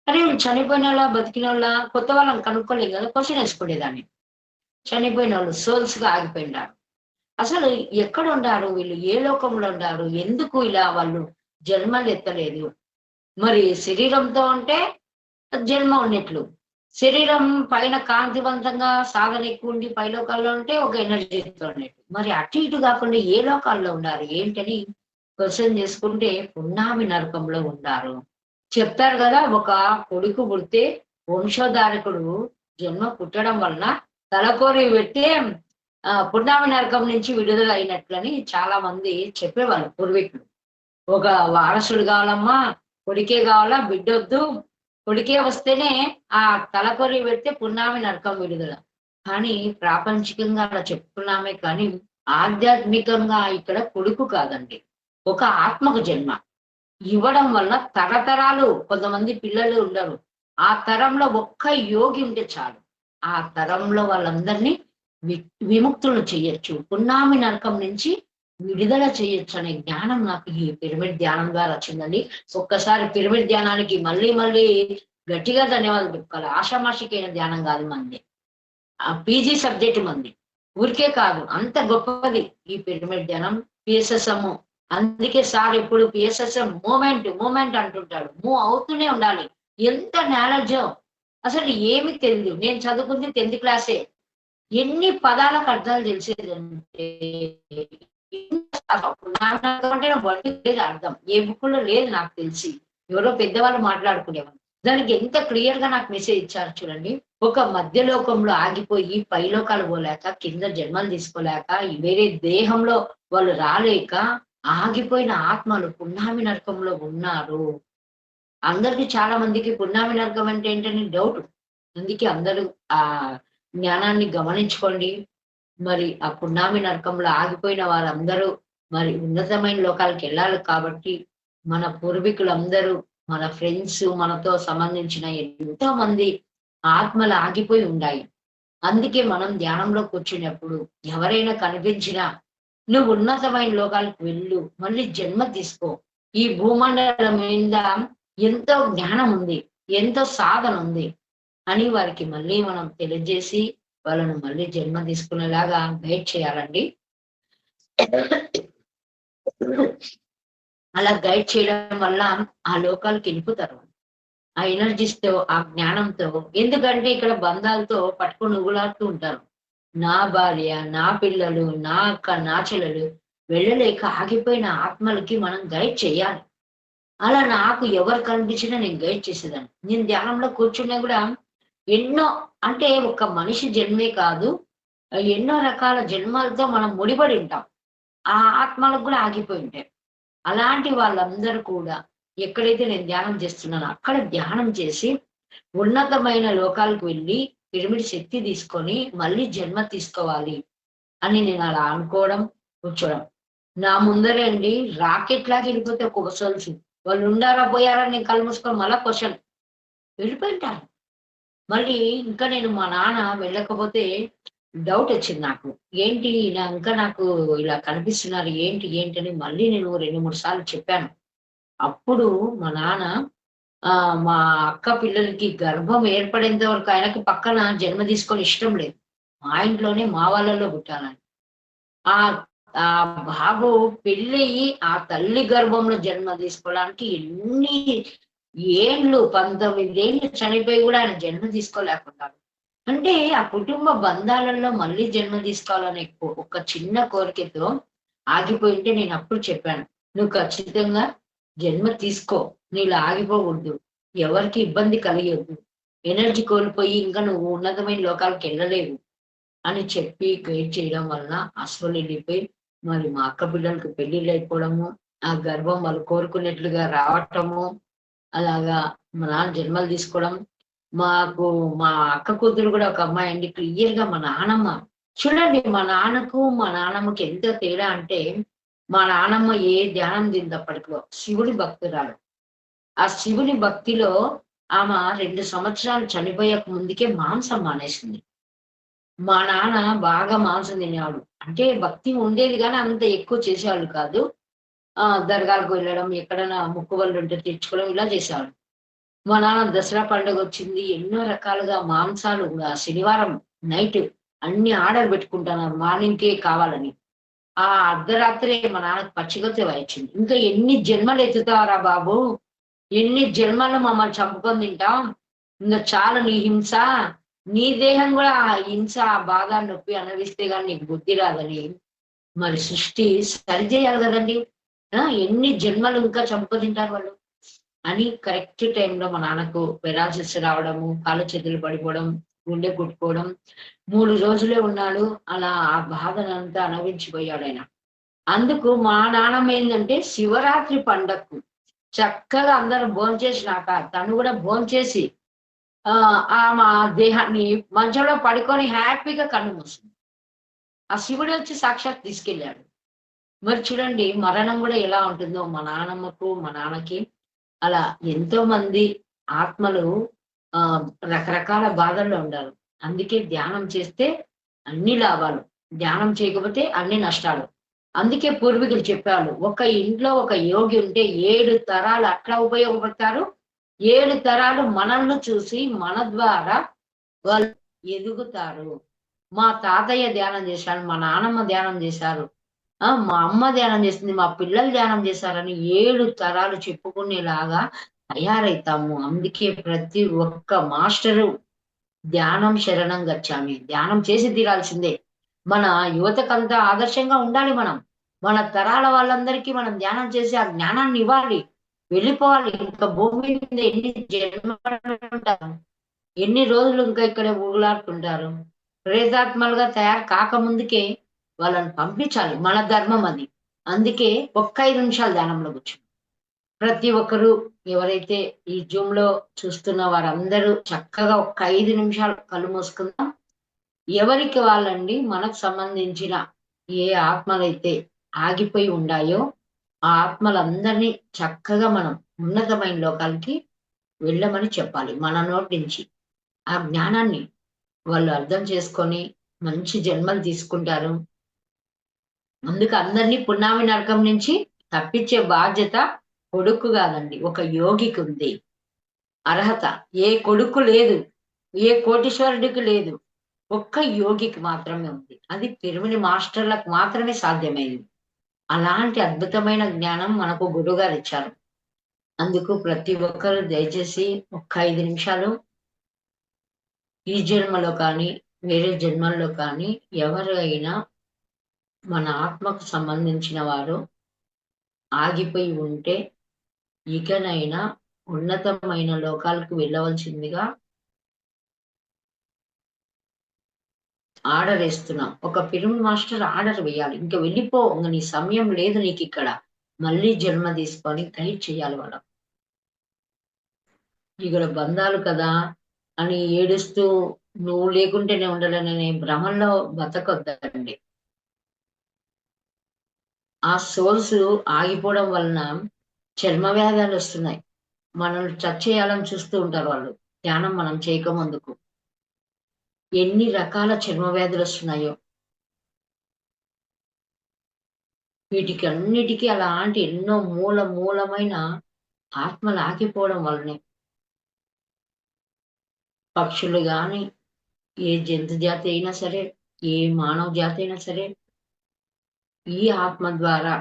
అరే వీళ్ళు చనిపోయిన వాళ్ళ, బతికిన వాళ్ళ, కొత్త వాళ్ళని కనుక్కోలేదు కదా, క్వశ్చన్ వేసుకునేదాన్ని. చనిపోయిన వాళ్ళు సోల్స్ గా ఆగిపోయినారు. అసలు ఎక్కడ ఉండారు వీళ్ళు, ఏ లోకంలో ఉండారు, ఎందుకు ఇలా వాళ్ళు జన్మలు ఎత్తలేదు? మరి శరీరంతో అంటే జన్మ ఉన్నట్లు, శరీరం పైన కాంతివంతంగా సాధన ఎక్కువ ఉండి పై లోకాల్లో ఉంటే ఒక ఎనర్జీతో ఉన్నట్టు. మరి అటు ఇటు కాకుండా ఏ లోకాల్లో ఉన్నారు ఏంటని క్వశ్చన్ చేసుకుంటే పున్నామి నరకంలో ఉన్నారు. చెప్తారు కదా, ఒక కొడుకు పుడితే వంశోధారకుడు జన్మ పుట్టడం వలన తలకోరి పెడితే పున్నామి నరకం నుంచి విడుదల అయినట్లని చాలా మంది చెప్పేవాళ్ళు పూర్వీకులు. ఒక వారసుడు కావాలమ్మా, కొడుకే కావాలా, బిడ్డొద్దు, కొడుకే వస్తేనే ఆ తలకొరి పెడితే పున్నామి నరకం విడుదల. కానీ ప్రాపంచికంగా అలా చెప్పుకున్నామే కానీ ఆధ్యాత్మికంగా ఇక్కడ కొడుకు కాదండి, ఒక ఆత్మకు జన్మ ఇవ్వడం వల్ల తరతరాలు కొంతమంది పిల్లలు ఉండరు. ఆ తరంలో ఒక్క యోగి ఉంటే చాలు, ఆ తరంలో వాళ్ళందరినీ విముక్తులు చేయొచ్చు, పున్నామి నరకం నుంచి విడుదల చేయొచ్చు అనే జ్ఞానం నాకు ఈ పిరమిడ్ ధ్యానం ద్వారా వచ్చిందండి. ఒక్కసారి పిరమిడ్ ధ్యానానికి మళ్ళీ గట్టిగా ధన్యవాదాలు చెప్పుకోవాలి. ఆషామాషికైన ధ్యానం కాదు మంది, ఆ పీజీ సబ్జెక్ట్ మంది, ఊరికే కాదు, అంత గొప్పది ఈ పిరమిడ్ ధ్యానం. పిఎస్ఎస్ఎం, అందుకే సార్ ఎప్పుడు పిఎస్ఎస్ఎం మూమెంట్ అంటుంటాడు, మూవ్ అవుతూనే ఉండాలి. ఎంత నాలెడ్జ్, అసలు ఏమి తెలియదు. నేను చదువుకుంది 10th క్లాసే, ఎన్ని పదాలకు అర్థాలు తెలిసేదంటే లేదు అర్థం, ఏ బుక్ లో లేదు నాకు తెలిసి, ఎవరో పెద్దవాళ్ళు మాట్లాడుకునేవాళ్ళు. దానికి ఎంత క్లియర్ గా నాకు మెసేజ్ ఇచ్చారు చూడండి. ఒక మధ్య లోకంలో ఆగిపోయి పైలోకాలు పోలేక, కింద జన్మలు తీసుకోలేక, వేరే దేహంలో వాళ్ళు రాలేక ఆగిపోయిన ఆత్మలు పున్నామి నరకంలో ఉన్నారు. అందరికి చాలా మందికి పున్నామి నరకం అంటే ఏంటని డౌట్. అందుకే అందరూ ఆ జ్ఞానాన్ని గమనించుకోండి. మరి ఆ పున్నామి నరకంలో ఆగిపోయిన వారందరూ మరి ఉన్నతమైన లోకాలకు వెళ్ళాలి. కాబట్టి మన పూర్వీకులందరూ, మన ఫ్రెండ్స్, మనతో సంబంధించిన ఎంతో మంది ఆత్మలు ఆగిపోయి ఉన్నాయి. అందుకే మనం ధ్యానంలో కూర్చున్నప్పుడు ఎవరైనా కనిపించినా నువ్వు ఉన్నతమైన లోకాలకు వెళ్ళు, మళ్ళీ జన్మ తీసుకో, ఈ భూమండలం మీద ఎంతో జ్ఞానం ఉంది, ఎంతో సాధన ఉంది అని వారికి మళ్ళీ మనం తెలియజేసి వాళ్ళను మళ్ళీ జన్మ తీసుకునేలాగా గైడ్ చేయాలండి. అలా గైడ్ చేయడం వల్ల ఆ లోకాలకు వెళ్ళిపోతారు, ఆ ఎనర్జీస్తో, ఆ జ్ఞానంతో. ఎందుకంటే ఇక్కడ బంధాలతో పట్టుకొని ఉగులాడుతూ ఉంటారు. నా భార్య, నా పిల్లలు, నా అక్క, నా చెల్లెలు వెళ్ళలేక ఆగిపోయిన ఆత్మలకి మనం గైడ్ చేయాలి. అలా నాకు ఎవరు కనిపించినా నేను గైడ్ చేసేదాన్ని. నేను ధ్యానంలో కూర్చున్నా కూడా ఎన్నో, అంటే ఒక మనిషి జన్మే కాదు, ఎన్నో రకాల జన్మలతో మనం ముడిపడి ఉంటాం, ఆ ఆత్మలకు కూడా ఆగిపోయి ఉంటాయి. అలాంటి వాళ్ళందరూ కూడా ఎక్కడైతే నేను ధ్యానం చేస్తున్నానో అక్కడ ధ్యానం చేసి ఉన్నతమైన లోకాలకు వెళ్ళి పిరమిడ్ శక్తి తీసుకొని మళ్ళీ జన్మ తీసుకోవాలి అని నేను అలా అనుకోవడం, కూర్చోవడం. నా ముందరే అండి రాకెట్ లాగా వెళ్ళిపోతే ఒక్కొక్క సోల్స్. వాళ్ళు ఉండారా పోయారా నేను కళ్ళు మూసుకొని మళ్ళా క్వశ్చన్ వెళ్ళిపోయింటారు. మళ్ళీ ఇంకా నేను మా నాన్న వెళ్ళకపోతే డౌట్ వచ్చింది నాకు. ఏంటి ఇంకా నాకు ఇలా కనిపిస్తున్నారు ఏంటి ఏంటి అని మళ్ళీ నేను 2, 3 సార్లు చెప్పాను. అప్పుడు మా నాన్న మా అక్క పిల్లలకి గర్భం ఏర్పడేంత వరకు ఆయనకి పక్కన జన్మ తీసుకొని ఇష్టం లేదు. మా ఇంట్లోనే మా వాళ్ళలో పుట్టాలని. ఆ ఆ బాబు పెళ్ళయి ఆ తల్లి గర్భంలో జన్మ తీసుకోవడానికి ఎన్ని ఏండ్లు 19 ఏళ్ళు చనిపోయి కూడా ఆయన జన్మ తీసుకోలేకున్నారు. అంటే ఆ కుటుంబ బంధాలలో మళ్ళీ జన్మ తీసుకోవాలనే ఒక చిన్న కోరికతో ఆగిపోయింటే నేను అప్పుడు చెప్పాను. నువ్వు ఖచ్చితంగా జన్మ తీసుకో. నీలా ఆగిపోకూడదు. ఎవరికి ఇబ్బంది కలిగొద్దు. ఎనర్జీ కోల్పోయి ఇంకా నువ్వు ఉన్నతమైన లోకాలకు వెళ్ళలేవు అని చెప్పి గైడ్ చేయడం వలన అసలు వెళ్ళిపోయి మరి మా అక్క పిల్లలకి పెళ్లిళ్ళు అయిపోవడము, ఆ గర్భం వాళ్ళు కోరుకున్నట్లుగా రావటము, అలాగా మా నాన్న జన్మలు తీసుకోవడం. మాకు మా అక్క కూతురు కూడా ఒక అమ్మాయి అండి. క్లియర్ గా మా నానమ్మ చూడండి, మా నాన్నకు మా నానమ్మకి ఎంత తేడా అంటే, మా నానమ్మ ఏ ధ్యానం దిందప్పటిలో శివుడి భక్తురాలు. ఆ శివుని భక్తిలో ఆమె 2 సంవత్సరాలు చనిపోయక ముందుకే మాంసం మానేసింది. మా నాన్న బాగా మాంసం తినేవాడు. అంటే భక్తి ఉండేది గానీ అంత ఎక్కువ చేసేవాళ్ళు కాదు. దర్గాలకు వెళ్ళడం, ఎక్కడైనా మొక్కుబళ్ళు ఉంటే తెచ్చుకోవడం ఇలా చేసేవాడు. మా నాన్న దసరా పండుగొచ్చింది. ఎన్నో రకాలుగా మాంసాలు శనివారం నైట్ అన్ని ఆర్డర్ పెట్టుకుంటున్నారు మార్నింగ్‌కే కావాలని. ఆ అర్ధరాత్రే మా నాన్నకి పచ్చిగొచ్చే వచ్చింది. ఇంకా ఎన్ని జన్మలు ఎత్తుతావురా బాబు! ఎన్ని జన్మలు మమ్మల్ని చంపుకొని తింటాం. ఇంక చాలు నీ హింస. నీ దేహం గూడా ఆ హింస, ఆ బాధ, నొప్పి అనుభవిస్తే గాని నీకు బుద్ధి రాదని మరి సృష్టి సరిజేయాలి గదండీ! ఎన్ని జన్మలు ఇంకా చంపుకొని తింటారు వాళ్ళు. అని కరెక్ట్ టైంలో మా నాన్నకు పెరాలసిస్ రావడము, కాళ్ళు చేతులు పడిపోవడం, గుండె కొట్టుకోవడం. 3 రోజులే ఉన్నాడు. అలా ఆ బాధనంతా అనుభవించిపోయాడాయన. అందుకు మా నాన్నమ్మ ఏందంటే శివరాత్రి పండక్కు చక్కగా అందరూ భోంచేసినాక తను గూడా భోంచేసి ఆమె దేహాన్ని మంచంలో పడుకొని హ్యాపీగా కన్ను మూసింది. ఆ శివుడే వచ్చి సాక్షాత్ తీసుకెళ్ళాడు. మరి చూడండి మరణం గూడా ఎలా ఉంటుందో మా నాన్నమ్మకు, మా నాన్నకి అలా ఎంతో మంది ఆత్మలు ఆహ్, రకరకాల బాధల్లో ఉండారు. అందుకే ధ్యానం చేస్తే అన్ని లాభాలు. ధ్యానం చేయకపోతే అన్ని నష్టాలు. అందుకే పూర్వీకులు చెప్పేవాళ్ళు. ఒక ఇంట్లో ఒక యోగి ఉంటే 7 తరాలు అట్లా ఉపయోగపడతారు. 7 తరాలు మనల్ని చూసి మన ద్వారా వాళ్ళు ఎదుగుతారు. మా తాతయ్య ధ్యానం చేశాడు. మా నానమ్మ ధ్యానం చేశారు. మా అమ్మ ధ్యానం చేసింది. మా పిల్లలు ధ్యానం చేశారని 7 తరాలు చెప్పుకునేలాగా తయారైతాము. అందుకే ప్రతి ఒక్క మాస్టరు ధ్యానం శరణం గచ్చామి. ధ్యానం చేసి తీరాల్సిందే. మన యువతకంతా ఆదర్శంగా ఉండాలి మనం. మన తరాల వాళ్ళందరికీ మనం ధ్యానం చేసి ఆ జ్ఞానాన్ని ఇవ్వాలి. వెళ్ళిపోవాలి. ఇంకా భూమి మీద ఎన్ని జన్మలుంటారు? ఎన్ని రోజులు ఇంకా ఇక్కడ ఊగులాడుతుంటారు? ప్రేతాత్మలుగా తయారు కాకముందుకే వాళ్ళని పంపించాలి. మన ధర్మం అది. అందుకే ఒక్క 5 నిమిషాలు ధ్యానంలో కూర్చో. ప్రతి ఒక్కరు ఎవరైతే ఈ జూమ్‌లో చూస్తున్న వారందరూ చక్కగా ఒక్క 5 నిమిషాలు కళ్ళు మూసుకుందాం. ఎవరికి వాళ్ళండి మనకు సంబంధించిన ఏ ఆత్మలైతే ఆగిపోయి ఉండాయో, ఆ ఆత్మలందరినీ చక్కగా మనం ఉన్నతమైన లోకాలకి వెళ్ళమని చెప్పాలి. మన నోటి నుంచి. ఆ జ్ఞానాన్ని వాళ్ళు అర్థం చేసుకొని మంచి జన్మలు తీసుకుంటారు. అందుకు అందరినీ పున్నామి నరకం నుంచి తప్పించే బాధ్యత కొడుకు గాదండి. ఒక యోగికుంది. అర్హత. ఏ కొడుకు లేదు. ఏ కోటీశ్వరుడికి లేదు. ఒక్క యోగికి మాత్రమే ఉంది. అది పిరమిడ్ మాస్టర్‌లకు మాత్రమే సాధ్యమైంది. అలాంటి అద్భుతమైన జ్ఞానం మనకు గురువుగారిచ్చారు. అందుకు ప్రతి ఒక్కరు దయచేసి ఒక్క 5 నిమిషాలు ఈ జన్మలో కానీ, వేరే జన్మల్లో కానీ ఎవరైనా మన ఆత్మకు సంబంధించిన వారు ఆగిపోయి ఉంటే, ఇకనైనా ఉన్నతమైన లోకాలకు వెళ్ళవలసిందిగా ఆర్డర్ ఏస్తున్నాం. ఒక పిరమిడ్ మాస్టర్ ఆర్డర్ వేయాలి. ఇంక వెళ్ళిపో. ఇంక నీ సమయం లేదు నీకిక్కడ. మళ్ళీ జన్మ తీసుకొని గైడ్ చేయాలి వాళ్ళం. ఇక్కడ బంధాలు కదా అని ఏడుస్తూ నువ్వు లేకుంటే నేను ఉండలేననే భ్రమంలో బతకొద్దండి. ఆ సోల్స్ ఆగిపోవడం వలన చర్మ వ్యాధులు వస్తున్నాయి. మనల్ని టచ్ చేయాలని చూస్తూ ఉంటారు వాళ్ళు. ధ్యానం మనం చేయకముందుకు. ఎన్ని రకాల చర్మ వ్యాధులు వస్తున్నాయో. వీటికి అన్నిటికీ అలాంటి ఎన్నో మూలమైన ఆత్మలు ఆగిపోవడం వల్లనే. పక్షులు గాని, ఏ జంతు జాతి అయినా సరే, ఏ మానవ జాతి అయినా సరే, ఈ ఆత్మ ద్వారా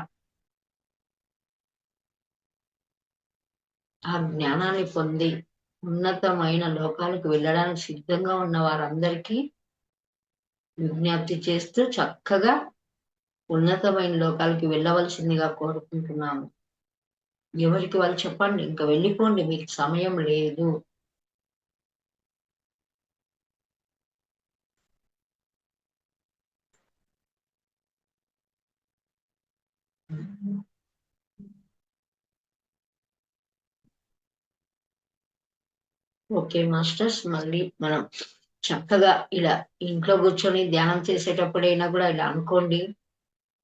ఆ జ్ఞానాన్ని పొంది ఉన్నతమైన లోకాలకు వెళ్ళడానికి సిద్ధంగా ఉన్న వారందరికీ విజ్ఞప్తి చేస్తూ చక్కగా ఉన్నతమైన లోకాలకి వెళ్ళవలసిందిగా కోరుకుంటున్నాము. ఎవరికి వాళ్ళు చెప్పండి. ఇంక వెళ్ళిపోండి. మీకు సమయం లేదు. Okay masters. మళ్ళీ మనం చక్కగా ఇలా ఇంట్లో కూర్చొని ధ్యానం చేసేటప్పుడైనా కూడా ఇలా అనుకోండి.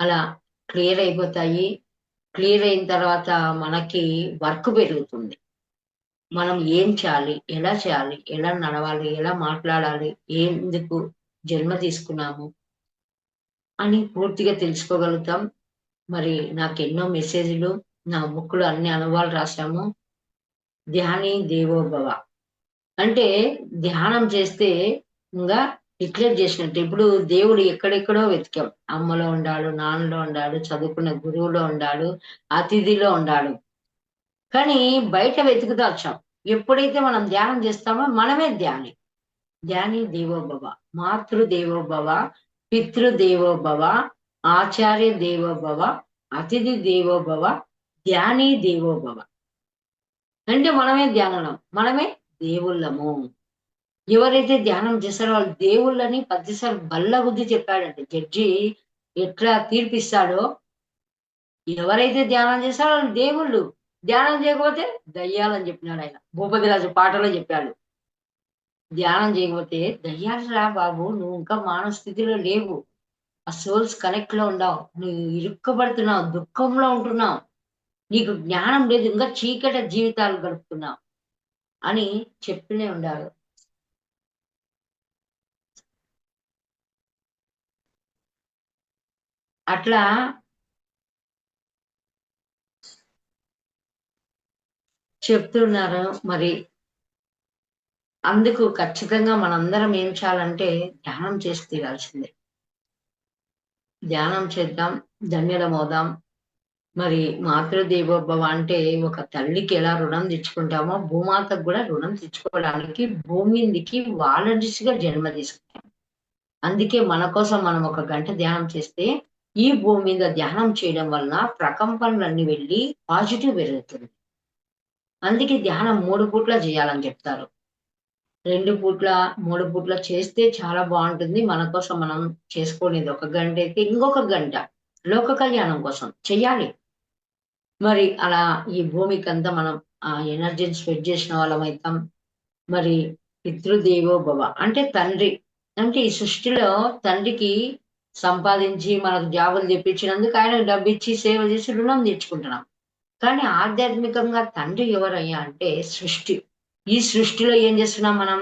అలా క్లియర్ అయిపోతాయి. క్లియర్ అయిన తర్వాత మనకి వర్క్ పెరుగుతుంది. మనం ఏం చేయాలి? ఎలా చేయాలి? ఎలా నడవాలి? ఎలా మాట్లాడాలి? ఎందుకు జన్మ తీసుకున్నాము? అని పూర్తిగా తెలుసుకోగలుగుతాం. మరి నాకెన్నో మెసేజ్‌లు, నా బుక్‌లో అన్ని అనుభవాలు రాశాము. ధ్యాని దేవోభవ. అంటే ధ్యానం చేస్తే ఇంగా డిక్లేర్ చేసినట్టు. ఇప్పుడు దేవుడు ఎక్కడెక్కడో వెతికాం. అమ్మలో ఉండాడు, నాన్నలో ఉండాడు, చదువుకున్న గురువులో ఉండాడు, అతిథిలో ఉండాడు. కానీ బయట వెతుకుతా వచ్చాం. ఎప్పుడైతే మనం ధ్యానం చేస్తామో మనమే ధ్యాని. ధ్యాని దేవోభవ, మాతృదేవోభవ, పితృదేవోభవ, ఆచార్య దేవోభవ, అతిథి దేవోభవ, ధ్యాని దేవోభవ. అంటే మనమే ధ్యానులం. మనమే దేవుళ్ళము. ఎవరైతే ధ్యానం చేస్తారో వాళ్ళు దేవుళ్ళని 10 సార్లు బల్లగుద్ది చెప్పాడండి. జడ్జి ఎట్లా తీర్పిస్తాడో, ఎవరైతే ధ్యానం చేస్తారో వాళ్ళు దేవుళ్ళు. ధ్యానం చేయకపోతే దయ్యాలని చెప్పినాడాయన. భూపతిరాజు పాటలో చెప్పాడు. ధ్యానం చేయకపోతే దయ్యాలురా బాబు, నువ్వు ఇంకా మానవ స్థితిలో లేవు. ఆ సోల్స్ కనెక్ట్‌లో ఉండవు. నువ్వు ఇరుక్కబడుతున్నావు, దుఃఖంలో ఉంటున్నావు. నీకు జ్ఞానం లేదు. ఇంకా చీకటి జీవితాలు గడుపుతున్నావు అని చెప్తూనే ఉండారు. అట్లా చెప్తున్నారు. మరి అందుకు ఖచ్చితంగా మనందరం ఏం చేయాలంటే ధ్యానం చేసి తీరాల్సిందే. ధ్యానం చేద్దాం, ధన్యులమవుదాం. మరి మాతృదేవోభవ అంటే ఒక తల్లికి ఎలా రుణం తెచ్చుకుంటామో, భూమాతకు కూడా రుణం తెచ్చుకోవడానికి భూమి మీదకి వాలంటీర్స్‌గా జన్మ తీసుకుంటాం. అందుకే మన కోసం మనం ఒక గంట ధ్యానం చేస్తే, ఈ భూమి మీద ధ్యానం చేయడం వలన ప్రకంపనలన్నీ వెళ్ళి పాజిటివ్ పెరుగుతుంది. అందుకే ధ్యానం 3 పూట్ల చేయాలని చెప్తారు. 2 పూట్ల, 3 పూట్ల చేస్తే చాలా బావుంటుంది. మన కోసం మనం చేసుకునేది ఒక గంట అయితే, ఇంకొక గంట లోక కళ్యాణం కోసం చెయ్యాలి. మరి అలా ఈ భూమికంతా మనం ఆ ఎనర్జీని స్ప్రెడ్ చేసిన వాళ్ళమైతాం. మరి పితృదేవోభవ అంటే తండ్రి. అంటే ఈ సృష్టిలో తండ్రికి సంపాదించి మనకు జాబులు తెప్పించినందుకు ఆయనకు డబ్బిచ్చి సేవ చేసి రుణం తీర్చుకుంటున్నాం. కానీ ఆధ్యాత్మికంగా తండ్రి ఎవరయ్యా అంటే సృష్టి. ఈ సృష్టిలో ఏం చేస్తున్నాం మనం?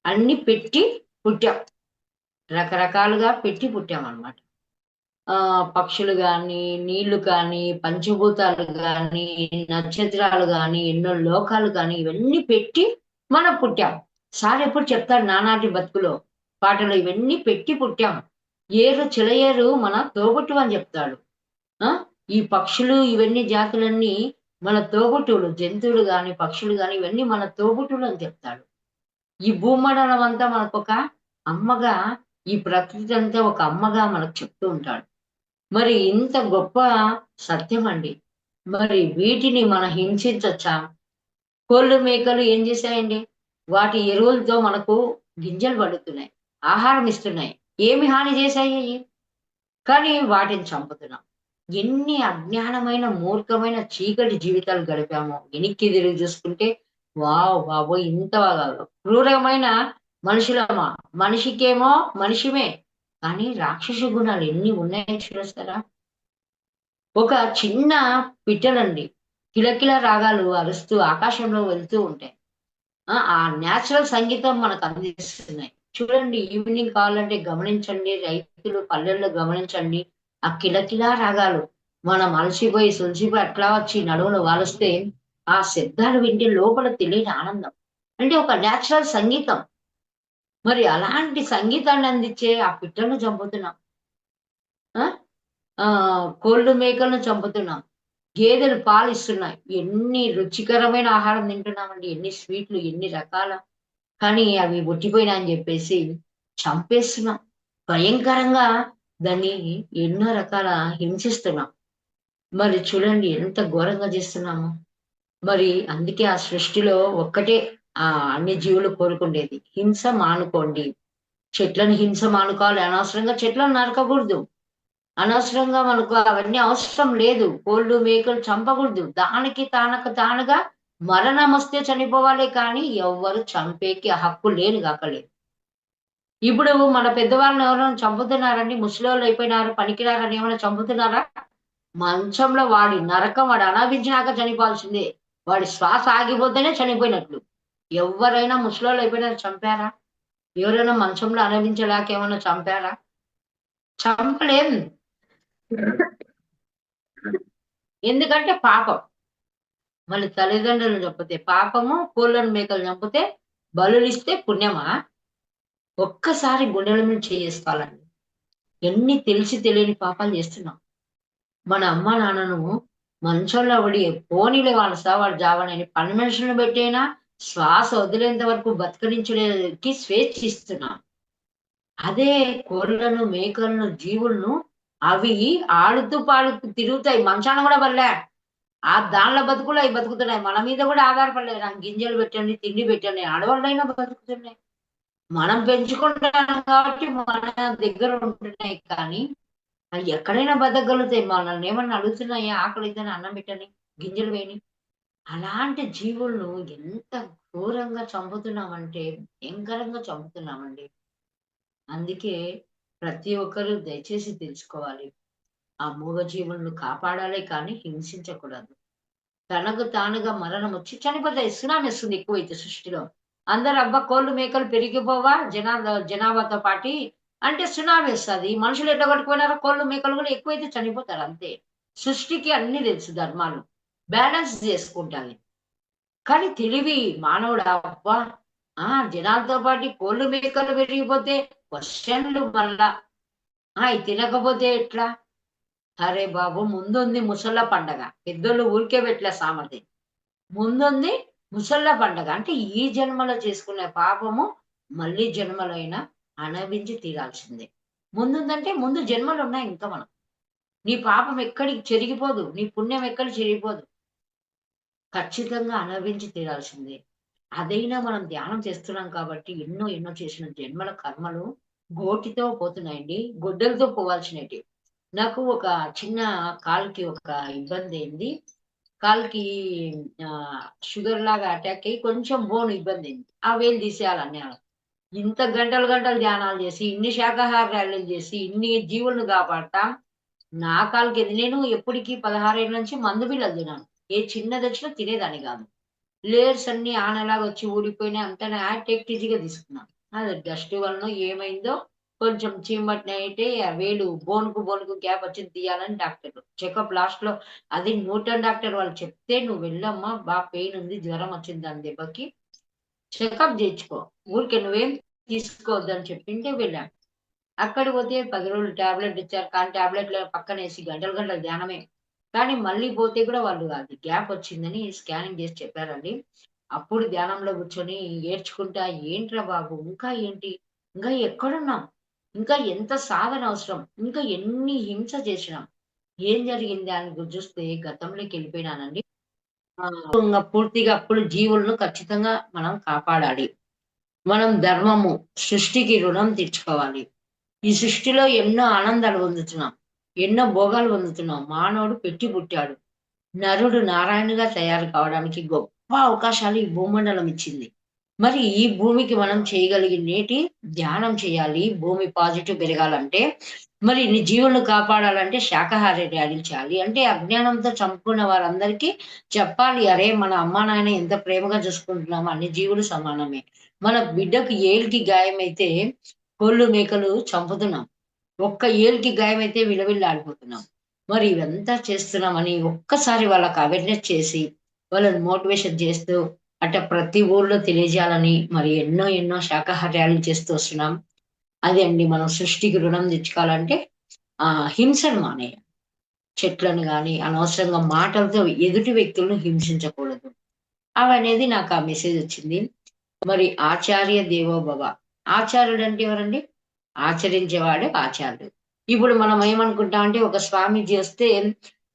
అన్ని పెట్టి పుట్టాం. రకరకాలుగా పెట్టి పుట్టామనమాట. పక్షులు గాని, నీళ్లు కానీ, పంచభూతాలు గాని, నక్షత్రాలు గాని, ఎన్నో లోకాలు గాని ఇవన్నీ పెట్టి మనం పుట్టాం. సార్ ఎప్పుడు చెప్తాడు నానాటి బతుకులో పాటలో ఇవన్నీ పెట్టి పుట్టాం. ఏరు చిలయేరు మన తోబుట్టువు అని చెప్తాడు. ఆ! ఈ పక్షులు ఇవన్నీ జాతులన్నీ మన తోబుట్టువులు. జంతువులు గాని, పక్షులు గాని ఇవన్నీ మన తోబుట్టువులు అని చెప్తాడు. ఈ భూమండలం అంతా మనకొక అమ్మగా, ఈ ప్రకృతి అంతా ఒక అమ్మగా మనకు చెప్తూ ఉంటాడు. మరి ఇంత గొప్ప సత్యమండి. మరి వీటిని మనం హింసించొచ్చా? కోళ్ళు, మేకలు ఏం చేశాయండి? వాటి ఎరువులతో మనకు గింజలు పండుతున్నాయి. ఆహారం ఇస్తున్నాయి. ఏమి హాని చేశాయి అయి? కానీ వాటిని చంపుతున్నాం. ఎన్ని అజ్ఞానమైన, మూర్ఖమైన చీకటి జీవితాలు గడిపామో వెనక్కి తిరిగి చూసుకుంటే వావ్ బాబోయ్! ఇంత క్రూరమైన మనుషులమా? మనిషికేమో మనిషిమే. కానీ రాక్షస గుణాలు ఎన్ని ఉన్నాయో చూడొస్తారా? ఒక చిన్న పిట్టలండి. కిలకిల రాగాలు అరుస్తూ ఆకాశంలో వెళ్తూ ఉంటాయి. ఆ నేచురల్ సంగీతం మనకు అందిస్తున్నాయి. చూడండి ఈవినింగ్ కావాలంటే గమనించండి. రైతులు పల్లెల్లో గమనించండి. ఆ కిలకిలా రాగాలు మనం అలసిపోయి, సొలసిపోయి అట్లా వచ్చి నడుములో వాలిస్తే ఆ శబ్దాలు వింటే లోపల తెలియని ఆనందం. అంటే ఒక నేచురల్ సంగీతం. మరి అలాంటి సంగీతాన్ని అందించే ఆ పిట్టలను చంపుతున్నాం. ఆ! కోళ్ళు మేకలను చంపుతున్నాం. గేదెలు పాలిస్తున్నాయి. ఎన్ని రుచికరమైన ఆహారం తింటున్నామండి. ఎన్ని స్వీట్లు, ఎన్ని రకాల కానీ అవి ఒట్టిపోయినాయని జెప్పేసి చంపేస్తున్నాం. భయంకరంగా దాన్ని ఎన్నో రకాల హింసిస్తున్నాం. మరి చూడండి ఎంత ఘోరంగా జేస్తున్నామో. మరి అందుకే ఆ సృష్టిలో ఒక్కటే అన్ని జీవులు కోరుకుండేది. హింస మానుకోండి. చెట్లను హింస మానుకోవాలి. అనవసరంగా చెట్లను నరకకూడదు. అనవసరంగా మనకు అవన్నీ అవసరం లేదు. కోళ్ళు, మేకలు చంపకూడదు. దానికి తానుగా మరణమొస్తే చనిపోవాలే కానీ ఎవ్వరు చంపేకి హక్కు లేని. ఇప్పుడు మన పెద్దవాళ్ళని ఎవరైనా చంపుతున్నారండి? ముసలోళ్ళయిపోయినారు, పనికిరారని ఏమైనా చంపుతున్నారా? మంచంలో వాడి నరకం వాడు అనుభవించినాక చనిపోవాల్సిందే. వాడి శ్వాస ఆగిపోతేనే చనిపోయినట్లు. ఎవ్వరైనా ముసలోళ్ళయిపోయినారు చంపారా? ఎవరైనా మంచంలో అనుభవించలేక ఏమన్నా చంపారా? చంపలేం. ఎందుకంటే పాపం. మన తల్లిదండ్రులను చంపితే పాపము, కోళ్ళను మేకలు చంపితే బలులిస్తే పుణ్యమా? ఒక్కసారి గుండెల మీద చేసుకోవాలండి. ఎన్ని తెలిసి తెలియని పాపాలు చేస్తున్నాం. మన అమ్మ నాన్నను మంచంలో పడి పోనీలే వాళ్ళ సావు వాళ్ళ జావని పని మనుషులను పెట్టైనా శ్వాస వదిలేంత వరకు బతకనించడానికి స్వేచ్ఛ ఇస్తున్నాం. అదే కోళ్ళను, మేకలను, జీవులను అవి ఆడుతూ పాడుతూ తిరుగుతాయి. మంచాన కూడా పడలే. దానిలో బతుకులు అయి బతుకుతున్నాయి. మన మీద కూడా ఆధారపడలేదు. నాకు గింజలు పెట్టండి, తిండి పెట్టండి. ఆడవాళ్ళైనా బతుకుతున్నాయి. మనం పెంచుకుంటున్నాం కాబట్టి మన దగ్గర ఉంటున్నాయి కానీ, అవి ఎక్కడైనా బతకగలుగుతాయి. మనల్ని ఏమన్నా అడుగుతున్నాయా? ఆకలైతేనే అన్నం పెట్టండి, గింజలు వేయని. అలాంటి జీవులను ఎంత క్రూరంగా చంపుతున్నామంటే, భయంకరంగా చంపుతున్నామండి. అందుకే ప్రతి ఒక్కరు దయచేసి తెలుసుకోవాలి. ఆ మూగజీవులను కాపాడాలే కానీ హింసించకూడదు. తనకు తానుగా మరణమొచ్చి చనిపోతాయి. సునామీ వస్తుంది ఎక్కువైతే సృష్టిలో. అందరూ అబ్బా! కోళ్ళు, మేకలు పెరిగిపోవా జనాభాతో పాటి అంటే సునామీ వస్తది. మనుషులు ఎట్లా కొట్టుకుపోయినారో కోళ్ళు, మేకలు కూడా ఎక్కువైతే చనిపోతారు అంతే. సృష్టికి అన్నీ తెలుసు ధర్మాలు. బ్యాలెన్స్ చేసుకుంటాది. కానీ తెలివి మానవుడు అబ్బా! జనాలతో పాటు కోళ్ళు, మేకలు పెరిగిపోతే క్వెషన్‌లు మళ్ళా. ఇది తినకపోతే ఎట్లా? అరే బాబు! ముందుంది ముసళ్ళ పండగ. పెద్దోళ్ళు ఊరికే పెట్టలే సామర్థ్యం. ముందుంది ముసళ్ళ పండగ. అంటే ఈ జన్మలో చేసుకునే పాపము మళ్ళీ జన్మలో అయినా అనుభవించి తీరాల్సిందే. ముందుందంటే ముందు జన్మలున్నాయి ఇంకా మనం. నీ పాపం ఎక్కడికి చెరిగిపోదు. నీ పుణ్యం ఎక్కడికి చెరిగిపోదు. ఖచ్చితంగా అనుభవించి తీరాల్సిందే. అదైనా మనం ధ్యానం చేస్తున్నాం కాబట్టి ఎన్నో చేసిన జన్మల కర్మలు గోటితో పోతున్నాయండి. గొడ్డలితో పోవాల్సినటివి. నాకు ఒక చిన్న కాలుకి ఒక ఇబ్బందయింది. కాలుకి షుగర్ లాగా అటాక్ అయ్యి కొంచెం బోన్ ఇబ్బందయింది. ఆ వేలు తీసేయాలన్నారు. ఇంత గంటలు ధ్యానాలు చేసి, ఇన్ని శాకాహారాలు చేసి, ఇన్ని జీవులను కాపాడతా నా కాలుకేంది నేను ఎప్పటికి 16 ఏళ్ల నుంచి మందు బిళ్ళలు తిన్నాను. ఏ చిన్నదొచ్చినా తినేదాన్ని గాదు. లేయర్స్ అన్నీ ఆనలాగా వచ్చి ఊడిపోయినాయి. అంతా టేక్ ఈజీగా తీసుకున్నాను. అది డస్ట్ వలనో ఏమైందో కొంచెం చీమబట్టినయితే ఆ వేలు బోన్‌కు గ్యాప్ వచ్చింది తీయాలని డాక్టర్లు. చెకప్ లాస్ట్‌లో అది న్యూటన్ డాక్టర్ వాళ్ళు చెప్తే "నువ్వు వెళ్ళమ్మా పెయిన్ ఉంది. జ్వరం వచ్చింది దాని దెబ్బకి. చెకప్ జేయించుకో. ఊరికే నువ్వేం తీసుకోవద్దని" చెప్పింటే వెళ్ళాను. అక్కడికి పోతే 10 రోజులు టాబ్లెట్ ఇచ్చారు. కానీ టాబ్లెట్‌లు పక్కనేసి గంటలు ధ్యానమే. కానీ మళ్ళీ పోతే కూడా వాళ్ళు అది గ్యాప్ వచ్చిందని స్కానింగ్ చేసి చెప్పారండి. అప్పుడు ధ్యానంలో కూర్చొని ఏడ్చుకుంటా ఏంట్రా బాబు! ఇంకా ఏంటి? ఇంకా ఎక్కడున్నాం? ఇంకా ఎంత సాధన అవసరం? ఇంకా ఎన్ని హింస చేసినాం? ఏం జరిగింది అని చూస్తే గతంలోకెళ్ళిపోయినానండి. ఇంగ పూర్తిగా అప్పుడు జీవులను ఖచ్చితంగా మనం కాపాడాలి. మనం ధర్మము, సృష్టికి రుణం తీర్చుకోవాలి. ఈ సృష్టిలో ఎన్నో ఆనందాలు పొందుతున్నాం. ఎన్నో భోగాలు పొందుతున్నాం. మానవుడు పెట్టి పుట్టాడు. నరుడు నారాయణుగా తయారు కావడానికి అవకాశాలు ఈ భూమండలం ఇచ్చింది. మరి ఈ భూమికి మనం చేయగలిగినేటి ధ్యానం చేయాలి. భూమి పాజిటివ్ పెరగాలంటే, మరి ఇన్ని జీవులను కాపాడాలంటే శాకాహార ర్యాలీలు చేయాలి. అంటే అజ్ఞానంతో చంపుకున్న వారందరికీ చెప్పాలి. అరే! మన అమ్మా, నాయన ఎంత ప్రేమగా చూసుకుంటున్నామో అన్ని జీవులు సమానమే. మన బిడ్డకు ఏలికి గాయమైతే కోళ్ళు, మేకలు చంపుతున్నాం. ఒక్క ఏలుకి గాయమైతే విలవిల్లాడిపోతున్నాం. మరి ఇవంతా చేస్తున్నామని ఒక్కసారి వాళ్ళకి అవేర్‌నెస్ చేసి, వాళ్ళని మోటివేషన్ చేస్తూ, ప్రతి ఊర్లో తెలియజేయాలని మరి ఎన్నో ఎన్నో శాకాహార్యాలు చేస్తూ వస్తున్నాం. అదే అండి మనం సృష్టికి రుణం తెచ్చుకోవాలంటే హింసను మానేయాలి. చెట్లను గాని, అనవసరంగా మాటలతో ఎదుటి వ్యక్తులను హింసించకూడదు. అవనేది నాకు ఆ మెసేజొచ్చింది. మరి ఆచార్య దేవో భవ. ఆచార్యుడంటే ఎవరండి? ఆచరించేవాడు ఆచార్యుడు. ఇప్పుడు మనం ఏమనుకుంటామంటే ఒక స్వామీజీ వస్తే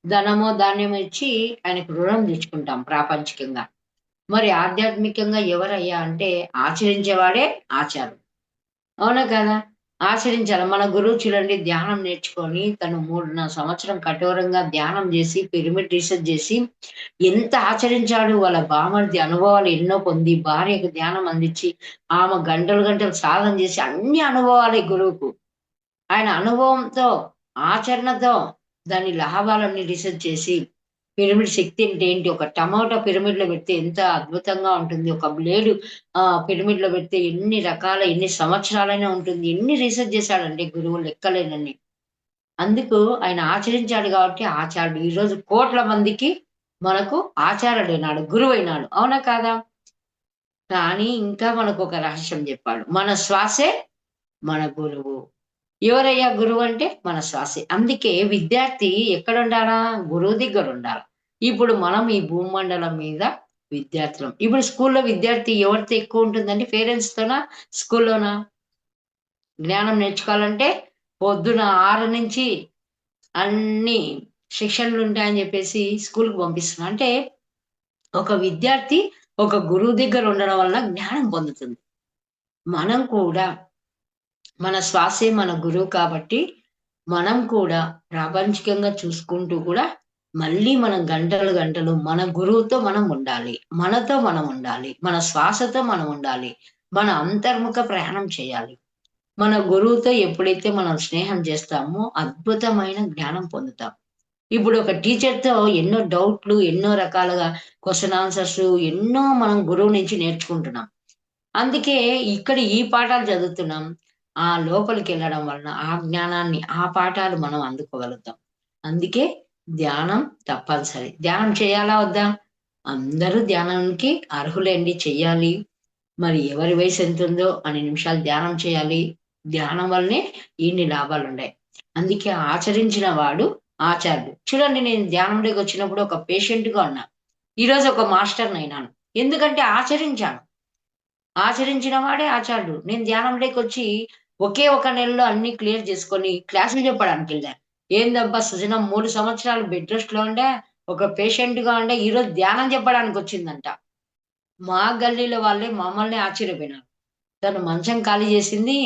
ధనమో, ధాన్యమో ఇచ్చి ఆయనకు రుణం తీర్చుకుంటాం ప్రాపంచికంగా. మరి ఆధ్యాత్మికంగా ఎవరయ్యా అంటే ఆచరించేవాడే ఆచార్యుడు. అవునా కదా! ఆచరించాలి. మన గురువు చూడండి ధ్యానం నేర్చుకొని తను 3.5 సంవత్సరం కఠోరంగా ధ్యానం జేసి, పిరమిడ్ రీసెర్చ్ జేసి ఎంత ఆచరించాడు. వాళ్ళ బామర్ది అనుభవాలు ఎన్నో పొంది, భార్యకు ధ్యానం అందించి, ఆమె గంటలు గంటలు సాధన జేసి అన్ని అనుభవాలే గురువుకు. ఆయన అనుభవంతో, ఆచరణతో దాని లాభాలన్నీ రిసర్చ్ చేసి, పిరమిడ్ శక్తి అంటే ఏంటి? ఒక టమాటా పిరమిడ్‌లో పెడితే ఎంత అద్భుతంగా ఉంటుంది. ఒక బ్లేడు పిరమిడ్‌లో పెడితే ఎన్ని రకాల ఎన్ని సంవత్సరాలైనా ఉంటుంది. ఎన్ని రిసర్చ్ చేశాడండి గురువు లెక్కలేనన్ని. అందుకు ఆయన ఆచరించాడు కాబట్టి ఆచార్యుడు. ఈరోజు కోట్ల మందికి మనకు ఆచార్యుడైనాడు, గురువైనాడు. అవునా కాదా? కానీ ఇంకా మనకొక రహస్యం చెప్పాడు. మన శ్వాసే మన గురువు. ఎవరయ్యా గురువంటే మన శ్వాసే. అందుకే విద్యార్థి ఎక్కడుండాలా? గురువు దగ్గరుండాల. ఇప్పుడు మనం ఈ భూమండలం మీద విద్యార్థులం. ఇప్పుడు స్కూల్‌లో విద్యార్థి ఎవరితో ఎక్కువుంటుందండి? పేరెంట్స్‌తోనా? స్కూల్‌లోనా? జ్ఞానం నేర్చుకోవాలంటే పొద్దున 6 నుంచి అన్ని సెక్షన్‌లుంటాయని జెప్పేసి స్కూలుకి పంపిస్తున్నా. అంటే ఒక విద్యార్థి ఒక గురువు దగ్గర ఉండడం వలన జ్ఞానం పొందుతుంది. మనం కూడా మన శ్వాసే మన గురువు కాబట్టి, మనం కూడా ప్రాపంచికంగా చూసుకుంటూ కూడా, మళ్ళీ మనం గంటలు, గంటలు మన గురువుతో మనం ఉండాలి. మనతో మనం ఉండాలి. మన శ్వాసతో మనం ఉండాలి. మన అంతర్ముఖ ప్రయాణం చేయాలి. మన గురువుతో ఎప్పుడైతే మనం స్నేహం చేస్తామో, అద్భుతమైన జ్ఞానం పొందుతాం. ఇప్పుడు ఒక టీచర్‌తో ఎన్నో డౌట్‌లు, ఎన్నో రకాలుగా క్వెషన్ ఆన్సర్స్ ఎన్నో మనం గురువు నుంచి నేర్చుకుంటున్నాం. అందుకే ఇక్కడ ఈ పాఠాలు చదువుతున్నాం. ఆ లోపలికెళ్ళడం వలన ఆ జ్ఞానాన్ని, ఆ పాఠాలు మనం అందుకోగలుగుతాం. అందుకే ధ్యానం తప్పనిసరి. ధ్యానం చేయాలా వద్దా? అందరూ ధ్యానానికి అర్హులేండి చెయ్యాలి. మరి ఎవరి వయసు ఎంతుందో అన్ని నిమిషాలు ధ్యానం చేయాలి. ధ్యానం వల్లనే ఇన్ని లాభాలుండాయి. అందుకే ఆచరించిన వాడు ఆచార్యుడు. చూడండి నేను ధ్యానంలోకొచ్చినప్పుడు ఒక పేషెంట్‌గా ఉన్నా. ఈరోజు ఒక మాస్టర్‌నయినాను. ఎందుకంటే ఆచరించాను. ఆచరించిన వాడే ఆచార్యుడు. నేను ధ్యానంలోకొచ్చి ఒకే ఒక నెలలో అన్నీ క్లియర్ చేసుకొని క్లాసులు చెప్పడానికెళ్ళా. ఏందబ్బా! సుజనం 3 సంవత్సరాలు బెడ్ రెస్ట్‌లో ఉండే, ఒక పేషెంట్‌గా ఉండే, ఈరోజు ధ్యానం చెప్పడానికొచ్చిందంట. మా గల్లీలో వాళ్ళే మమ్మల్నే ఆశ్చర్యపోయినారు. తను మంచం ఖాళీ చేసింది.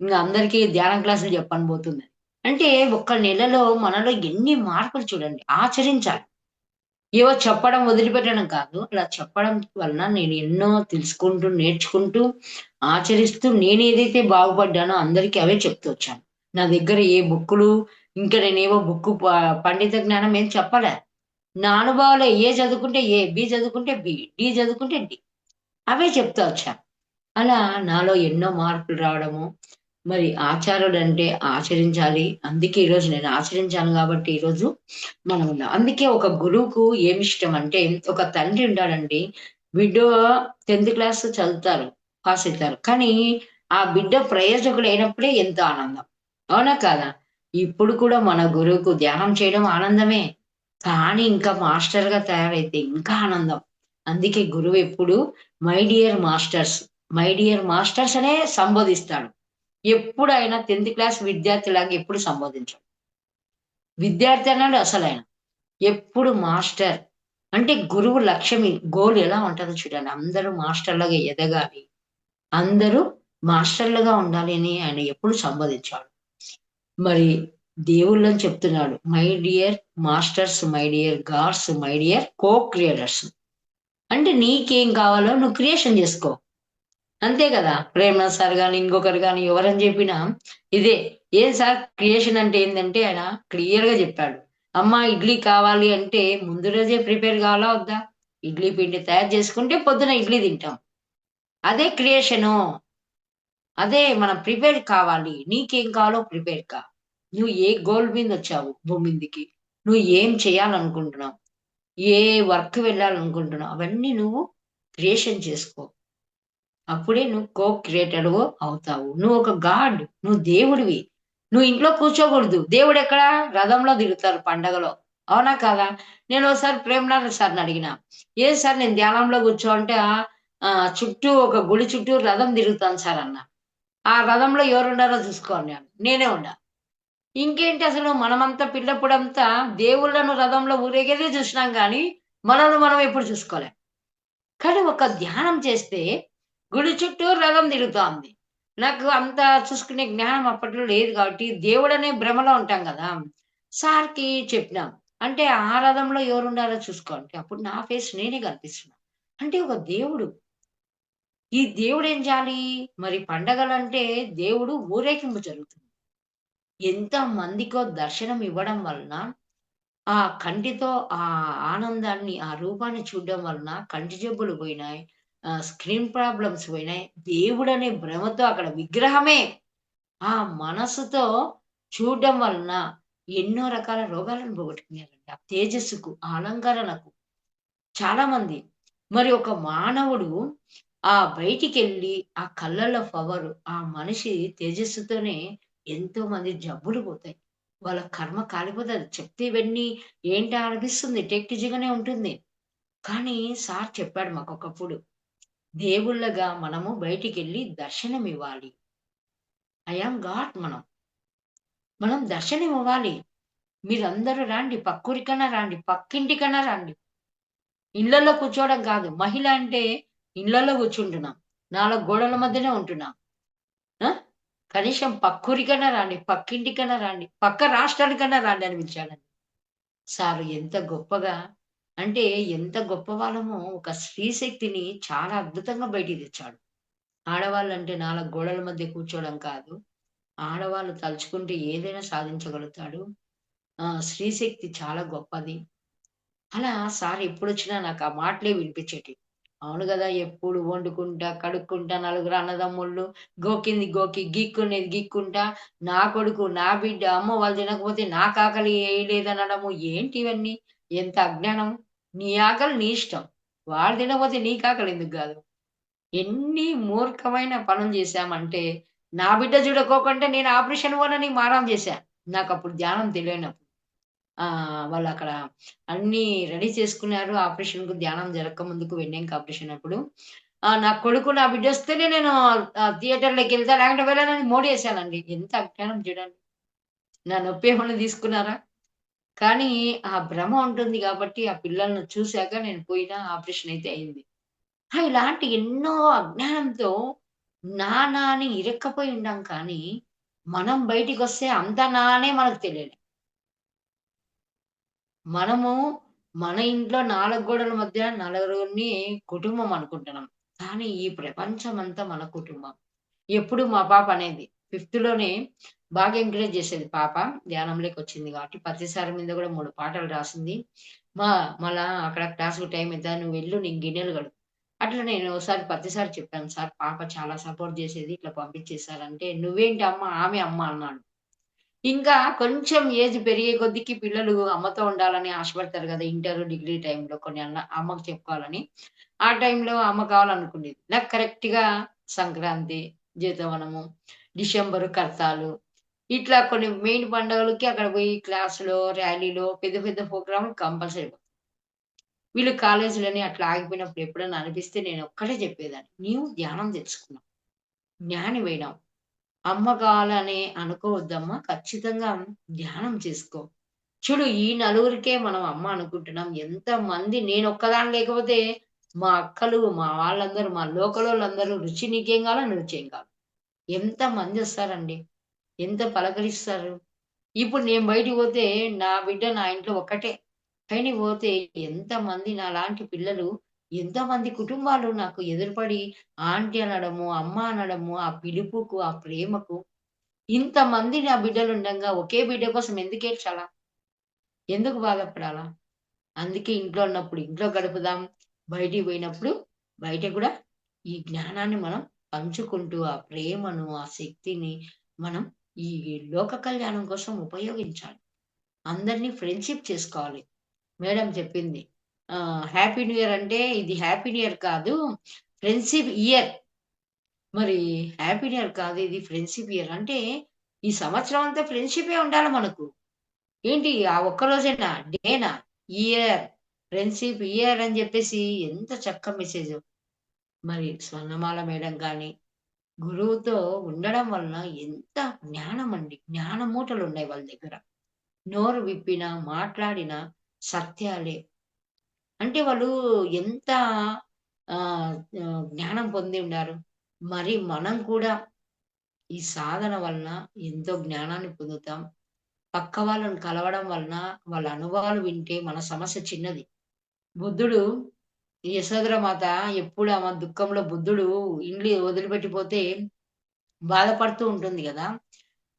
ఇంగ అందరికీ ధ్యానం క్లాసులు చెప్పనబోతుందని. అంటే ఒక్క నెలలో మనలో ఎన్ని మార్పులు చూడండి. ఆచరించాలి. ఏవో చెప్పడం వదిలిపెట్టడం కాదు. అలా చెప్పడం వలన నేను ఎన్నో తెలుసుకుంటూ, నేర్చుకుంటూ, ఆచరిస్తూ నేనేదైతే బాగుపడ్డానో అందరికీ అవే చెప్తూ వచ్చాను. నా దగ్గర ఏ బుక్కులు ఇంకా నేనేవో బుక్కు పండిత జ్ఞానం ఏం చెప్పలే. నా అనుభవాలే ఏ చదువుకుంటే ఏ, బి చదువుకుంటే బి, డి చదువుకుంటే డి. అవే చెప్తా వచ్చా. అలా నాలో ఎన్నో మార్పులు రావడము, మరి ఆచారుడంటే ఆచరించాలి. అందుకే ఈరోజు నేను ఆచరించాను గాబట్టి ఈరోజు మనం ఉన్నాం. అందుకే ఒక గురువుకు ఏమిష్టమంటే ఒక తండ్రి ఉంటాడండి. బిడ్డ 10థ్ క్లాస్ చదువుతారు. పాస్ అయితారు. కానీ ఆ బిడ్డ ప్రయోజకుడైనప్పుడే ఎంతో ఆనందం. అవునా కాదా? ఇప్పుడు కూడా మన గురువుకు ధ్యానం చేయడం ఆనందమే. కానీ ఇంకా మాస్టర్‌గా తయారైతే ఇంకా ఆనందం. అందుకే గురువెప్పుడు my dear masters, my dear masters అనే సంబోధిస్తాడు. ఎప్పుడైనా 10థ్ క్లాస్ విద్యార్థిలాగా ఎప్పుడు సంబోధించడు. విద్యార్థి అన్నాడు అసలాయన. ఎప్పుడు మాస్టర్. అంటే గురువు లక్ష్యం గోల్ ఎలా ఉంటదో చూడండి. అందరూ మాస్టర్‌లాగా ఎదగాలి. అందరూ మాస్టర్‌లుగా ఉండాలి అని ఆయన ఎప్పుడు సంబోధించాడు. మరి దేవుళ్ళని చెప్తున్నాడు. My dear masters, my dear God's, my dear co creators. అంటే నీకేం కావాలో నువ్వు క్రియేషన్ చేసుకో. అంతే కదా! ప్రేమ సార్ గాని, ఇంకొకరు గాని ఎవరని చెప్పినా ఇదే. ఏం సార్ క్రియేషన్ అంటే ఏందంటే ఆయన క్లియర్‌గా చెప్పాడు. అమ్మ ఇడ్లీ కావాలి అంటే ముందు రోజే ప్రిపేర్ కావాలా వద్దా? ఇడ్లీ పిండి తయారు చేసుకుంటే పొద్దున ఇడ్లీ తింటాం. అదే క్రియేషను. అదే మనం ప్రిపేర్ కావాలి. నీకేం కావాలో ప్రిపేర్ కా. నువ్వు ఏ గోల్ మీదొచ్చావు భూమి మీదకి? నువ్వు ఏం చేయాలనుకుంటున్నావు? ఏ వర్క్ వెళ్ళాలనుకుంటున్నావు? అవన్నీ నువ్వు క్రియేషన్ చేసుకో. అప్పుడే నువ్వు కో క్రియేటర్‌వు అవుతావు. నువ్వొక గాడ్. నువ్వు దేవుడివి. నువ్వు ఇంట్లో కూర్చోకూడదు. దేవుడెక్కడ? రథంలో దిగుతారు పండగలో. అవునా కాదా? నేనోసారి ప్రేమనాథ్ సార్‌ని అడిగినా. "ఏం సార్ నేను ధ్యానంలో కూర్చో" అంటే చుట్టూ ఒక గుడి చుట్టూ రథం తిరుగుతాను సార్ అన్నా. "ఆ రథంలో ఎవరుండారో చూసుకో" అన్నాడు. నేనే ఉన్నా. ఇంకేంటి అసలు మనమంతా పిల్లప్పుడంతా దేవుళ్ళను రథంలో ఊరేగేదే చూసినాం గానీ, మనల్ని మనం ఎప్పుడు చూసుకోలే. కానీ ఒక ధ్యానం చేస్తే గుడి చుట్టూ రథం తిరుగుతోంది. నాకు అంత చూసుకునే జ్ఞానం అప్పట్లో లేదు కాబట్టి దేవుడనే భ్రమలో ఉంటాం గదా! సార్‌కి చెప్పినాం. అంటే "ఆ రథంలో ఎవరుండారో చూసుకో" అంటే అప్పుడు నా ఫేస్ నేనే కనిపిస్తున్నా. అంటే ఒక దేవుడు. ఈ దేవుడేం జేయాలి? మరి పండగలంటే దేవుడు ఊరేగింపు జరుగుతుంది. ఎంత మందికో దర్శనం ఇవ్వడం వలన ఆ కంటితో ఆ ఆనందాన్ని, ఆ రూపాన్ని చూడడం వలన కంటి జబ్బులు పోయినాయి. స్కిన్ ప్రాబ్లమ్స్ పోయినాయి. దేవుడనే భ్రమతో అక్కడ విగ్రహమే ఆ మనసుతో చూడడం వలన ఎన్నో రకాల రోగాలను పోగొట్టుకున్నారండి. ఆ తేజస్సుకు, ఆ అలంకరణకు చాలామంది. మరి ఒక మానవుడు బయటికెళ్ళి ఆ కళ్ళల్లో పవరు, ఆ మనిషి తేజస్సుతోనే ఎంతోమంది జబ్బులు పోతాయి. వాళ్ళ కర్మ కాలిపోతది. చెప్తే ఇవన్నీ ఏంటా అనిపిస్తుంది. టెక్టిజిగానే ఉంటుంది. కానీ సార్ చెప్పాడు మాకొకప్పుడు. దేవుళ్ళగా మనము బయటికెళ్ళి దర్శనమివ్వాలి. ఐ యామ్ గాడ్ మనం. మనం దర్శనమివ్వాలి. మీరందరూ రండి. పక్కూరికన్నా రండి. పక్కింటికన్నా రండి. ఇళ్ళల్లో కూర్చోవడం కాదు. మహిళ అంటే ఇళ్ళల్లో కూర్చుంటున్నాం. 4 గోడల మధ్యనే ఉంటున్నాం. ఆ! కనీసం పక్కూరికన్నా రాండి. పక్కింటికన్నా రాండి. పక్క రాష్ట్రానికన్నా రాండి అని పిలిచాడండి. సారు ఎంత గొప్పగా అంటే ఎంత గొప్ప వాళ్ళమో ఒక స్త్రీ శక్తిని చాలా అద్భుతంగా బయటికి తెచ్చాడు. ఆడవాళ్ళంటే 4 గోడల మధ్య కూర్చోవడం కాదు. ఆడవాళ్ళు తలుచుకుంటే ఏదైనా సాధించగలుగుతాడు. స్త్రీ శక్తి చాలా గొప్పది. అలా సార్ ఎప్పుడొచ్చినా నాకు ఆ మాటలే వినిపించేటివి. అవును గదా! ఎప్పుడు వండుకుంటా, కడుక్కుంటా, నలుగురు అన్నదమ్ముళ్ళు గోకింది గోకి, గీక్కునేది గీక్కుంటా, నా కొడుకు, నా బిడ్డ, అమ్మో! వాళ్ళు తినకపోతే నాకు ఆకలి ఎయలేదనడము. ఏంటి ఇవన్నీ? ఎంత అజ్ఞానం. నీ ఆకలి నీ ఇష్టం. వాడు తినకపోతే నీకు ఆకలి ఎందుకు గాదు? ఎన్ని మూర్ఖమైన పనులు జేశామంటే, నా బిడ్డ చూడకోకుంటే నేను ఆపరేషన్ పోనని మారం జేశా. నాకప్పుడు ధ్యానం తెలియనప్పుడు. వాళ్ళక్కడ అన్నీ రెడీ చేసుకున్నారు. ఆపరేషన్‌కు ధ్యానం జరక్క ముందుకు వెన్నెముక ఆపరేషన్ అప్పుడు. నా కొడుకు, నా బిడ్డొస్తేనే నేను థియేటర్‌లోకెళ్తా లేకుంటే వెళ్ళనని మోడేసానండి. ఎంత అజ్ఞానం చూడండి. నా నొప్పేమన్నా తీసుకున్నారా? కానీ ఆ భ్రమ ఉంటుంది గాబట్టి ఆ పిల్లల్ని చూసాక నేను పోయినా ఆపరేషన్ అయితే అయింది. ఇలాంటి ఎన్నో అజ్ఞానంతో నా అని ఇరక్కపోయి ఉండాం కానీ, మనం బయటికొస్తే అంత నా అనే మనకు తెలియలే. మనము మన ఇంట్లో 4 గోడల మధ్య నలుగురిని కుటుంబం అనుకుంటున్నాం. కానీ ఈ ప్రపంచమంతా మన కుటుంబం. ఎప్పుడు మా పాప అనేది ఫిఫ్త్‌లోనే బాగా ఎంకరేజ్ చేసేది పాప. ధ్యానంలోకొచ్చింది కాబట్టి ప్రతిసారి మీద కూడా 3 పాటలు రాసింది. మా మళ్ళా అక్కడ క్లాస్‌కి టైం అయితది. "నువ్వెళ్ళు నేను గిన్నెలు కడుగు." అట్లా నేను ఓసారి ప్రతిసారి చెప్పాను సార్ పాప చాలా సపోర్ట్ చేసేది. ఇట్లా పంపించేసారంటే, "నువ్వేంటి అమ్మ ఆమె అమ్మ" అన్నాడు. ఇంకా కొంచెం ఏజ్ పెరిగే కొద్దికి పిల్లలు అమ్మతో ఉండాలని ఆశపడతారు గదా! ఇంటర్, డిగ్రీ టైంలో కొన్ని అమ్మకు చెప్పుకోవాలని. ఆ టైంలో అమ్మ కావాలనుకునేది. నాకు కరెక్ట్‌గా సంక్రాంతి, జీతవనము, డిసెంబరు కర్తాలు ఇట్లా కొన్ని మెయిన్ పండుగలకి అక్కడ పోయి క్లాస్‌లో, ర్యాలీలో పెద్ద పెద్ద ప్రోగ్రామ్‌లు కంపల్సరీ. వీళ్ళు కాలేజీలని అట్లా ఆగిపోయినప్పుడు ఎప్పుడన్నా అనిపిస్తే నేను ఒక్కటే చెప్పేదాన్ని. నీవు ధ్యానం తెచ్చుకున్నావు. జ్ఞానివైనావు. అమ్మ కావాలని అనుకోవద్దమ్మా. ఖచ్చితంగా ధ్యానం చేసుకో. చూడు ఈ నలుగురికే మనం అమ్మ అనుకుంటున్నాం. ఎంతమంది నేనొక్కదాన్ని లేకపోతే మా అక్కలు, మా వాళ్ళందరూ, మా లోకలోళ్ళందరూ "రుచి నీకేం కావాలా? నువ్వు కావాలి." ఎంతమందొస్తారండి. ఎంత పలకరిస్తారు. ఇప్పుడు నేను బయటికి పోతే నా బిడ్డ నా ఇంట్లో ఒక్కటే. కానీ పోతే ఎంతమంది నాలాంటి పిల్లలు ఎంతోమంది కుటుంబాలు నాకు ఎదురుపడి ఆంటీ అనడము, అమ్మ అనడము, ఆ పిలుపుకు, ఆ ప్రేమకు ఇంతమంది నా బిడ్డలుండంగా ఒకే బిడ్డ కోసం ఎందుకేడ్చాలా? ఎందుకు బాధపడాలా? అందుకే ఇంట్లో ఉన్నప్పుడు ఇంట్లో గడుపుదాం. బయటికి పోయినప్పుడు బయట కూడా ఈ జ్ఞానాన్ని మనం పంచుకుంటూ, ఆ ప్రేమను, ఆ శక్తిని మనం ఈ లోక కళ్యాణం కోసం ఉపయోగించాలి. అందరిని ఫ్రెండ్‌షిప్ చేసుకోవాలి. మేడం చెప్పింది. హ్యాపీ న్యూ ఇయర్ అంటే ఇది హ్యాపీ న్యూ ఇయర్ కాదు. Friendship year. మరి హ్యాపీ న్యూ ఇయర్ కాదు ఇది ఫ్రెండ్షిప్ ఇయర్. అంటే ఈ సంవత్సరం అంతా ఫ్రెండ్షిపే ఉండాలి మనకు. ఏంటి ఆ ఒక్క రోజేనా? డేనా? ఇయర్. ఫ్రెండ్‌షిప్ ఇయర్ అని జెప్పేసి ఎంత చక్క మెసేజు. మరి స్వర్ణమాల మేడం గాని, గురువుతో ఉండడం వలన ఎంత జ్ఞానమండి. జ్ఞాన మూటలున్నాయి వాళ్ళ దగ్గర. నోరు విప్పినా, మాట్లాడినా సత్యాలే. అంటే వాళ్ళు ఎంత జ్ఞానం పొంది ఉండారు. మరి మనం కూడా ఈ సాధన వలన ఎంతో జ్ఞానాన్ని పొందుతాం. పక్క వాళ్ళని కలవడం వలన వాళ్ళ అనుభవాలు వింటే మన సమస్య చిన్నది. బుద్ధుడు యశోధరమాత ఎప్పుడు ఆమె దుఃఖంలో బుద్ధుడు ఇల్లు వదిలిపెట్టిపోతే బాధపడుతూ ఉంటుంది గదా!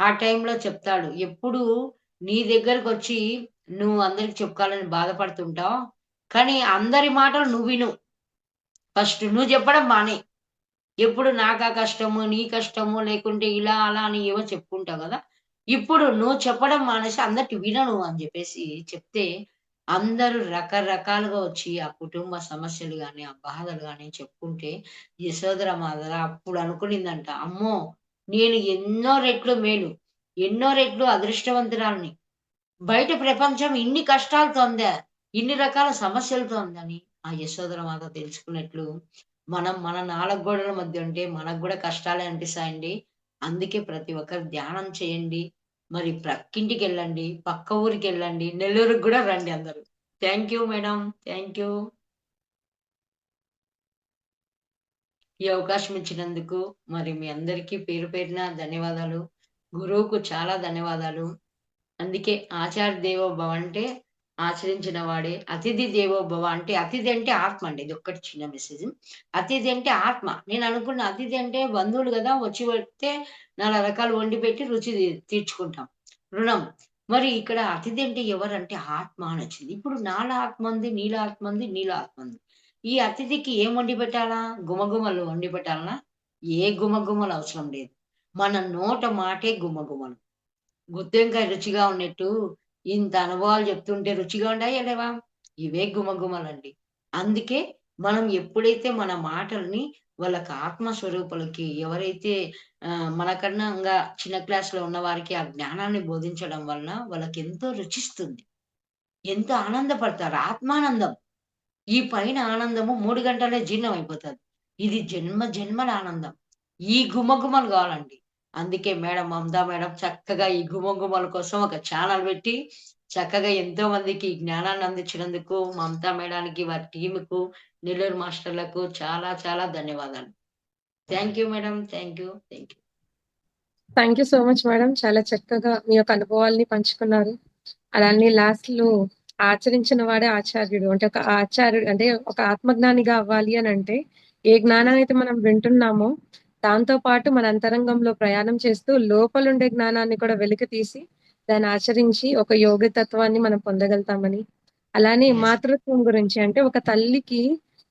ఆ టైంలో చెప్తాడు. ఎప్పుడు నీ దగ్గరకొచ్చి నువ్వు అందరికి చెప్పుకోవాలని బాధపడుతుంటావు. కానీ అందరి మాటలు నువ్వు విను. ఫస్ట్ నువ్వు చెప్పడం మానేయి. ఎప్పుడు నాకా కష్టము, నీ కష్టము లేకుంటే ఇలా అలా అని ఏవో చెప్పుకుంటావు గదా! ఇప్పుడు నువ్వు చెప్పడం మానేసి అందరికి వినను అని జెప్పేసి చెప్తే, అందరూ రకరకాలుగా వచ్చి ఆ కుటుంబ సమస్యలు గాని, ఆ బాధలు గాని చెప్పుకుంటే, యశోధర మాదర అప్పుడు అనుకునిందంట. అమ్మో! నేను ఎన్నో రెట్లు మేలు, ఎన్నో రెట్లు అదృష్టవంతురాలిని. బయట ప్రపంచం ఇన్ని కష్టాలతో ఉందా? ఇన్ని రకాల సమస్యలతో ఉందని ఆ యశోధర మాత తెలుసుకున్నట్లు, మనం మన 4 గోడల మధ్య ఉంటే మనకు గూడా కష్టాలే అనిపిస్తాయండి. అందుకే ప్రతి ఒక్కరు ధ్యానం చేయండి. మరి ప్రక్కింటికెళ్ళండి, పక్క ఊరికెళ్ళండి, నెల్లూరుకి గూడా రండి అందరూ. Thank you madam. Thank you. ఈ అవకాశం ఇచ్చినందుకు మరి మీ అందరికీ పేరు పేరున ధన్యవాదాలు. గురువుకు చాలా ధన్యవాదాలు. అందుకే ఆచార్య దేవో భవ అంటే ఆచరించిన వాడే. అతిథి దేవో భవ అంటే అతిథి అంటే ఆత్మ అండి. ఇదొక్కటి చిన్న మెసేజ్. అతిథి అంటే ఆత్మ. నేను అనుకున్న అతిథి అంటే బంధువులు గదా! వచ్చి పెడితే 4 రకాలు వండి పెట్టి రుచి తీర్చుకుంటాం. రుణం. మరి ఇక్కడ అతిథి అంటే ఎవరంటే ఆత్మ అనొచ్చింది. ఇప్పుడు నాలో ఆత్మ ఉంది, నీలో ఆత్మ ఉంది, నీలో ఆత్మ ఉంది. ఈ అతిథికి ఏం వండి పెట్టాలా? గుమగుమలు వండి పెట్టాలనా? ఏ గుమగుమలు అవసరం లేదు. మన నోట మాటే గుమగుమలు. గుత్తొంకాయ రుచిగా ఉన్నట్టు, ఇంత అనుభవాలు చెప్తుంటే రుచిగా ఉండాయా లేవా? ఇవే గుమగుమలండి. అందుకే మనం ఎప్పుడైతే మన మాటల్ని వాళ్ళకి ఆత్మ స్వరూపులకి ఎవరైతే మనకన్నా ఇంగా చిన్న క్లాస్‌లో ఉన్నవారికి ఆ జ్ఞానాన్ని బోధించడం వలన వాళ్ళకెంతో రుచిస్తుంది. ఎంతో ఆనందపడతారు. ఆత్మానందం. ఈ పైన ఆనందము 3 గంటల్లో జీర్ణమైపోతది. ఇది జన్మ జన్మల ఆనందం. ఈ గుమగుమలు గావాలండి. అందుకే మేడం మమతా మేడం చక్కగా ఈ గుమగుమల కోసం ఒక ఛానల్ పెట్టి, చక్కగా ఎంతో మందికి జ్ఞానాన్ని అందించినందుకు మమతా మేడానికి, వారి టీమ్‌కు, నెల్లూరు మాస్టర్‌లకు చాలా చాలా ధన్యవాదాలు. Thank you madam. Thank you. Thank you. Thank you so much madam. చాలా చక్కగా మీ యొక్క అనుభవాల్ని పంచుకున్నారు. అలానే లాస్ట్‌లో ఆచరించిన వాడే ఆచార్యుడు. అంటే ఒక ఆచార్యుడు అంటే ఒక ఆత్మజ్ఞానిగా అవ్వాలి అనంటే, ఏ జ్ఞానాన్నయితే మనం వింటున్నామో, దాంతో పాటు మన అంతరంగంలో ప్రయాణం చేస్తూ లోపలుండే జ్ఞానాన్ని కూడా వెలికి తీసి, దాన్ని ఆచరించి ఒక యోగితత్వాన్ని మనం పొందగలుగుతామని, అలానే యెస్. మాతృత్వం గురించి అంటే ఒక తల్లికి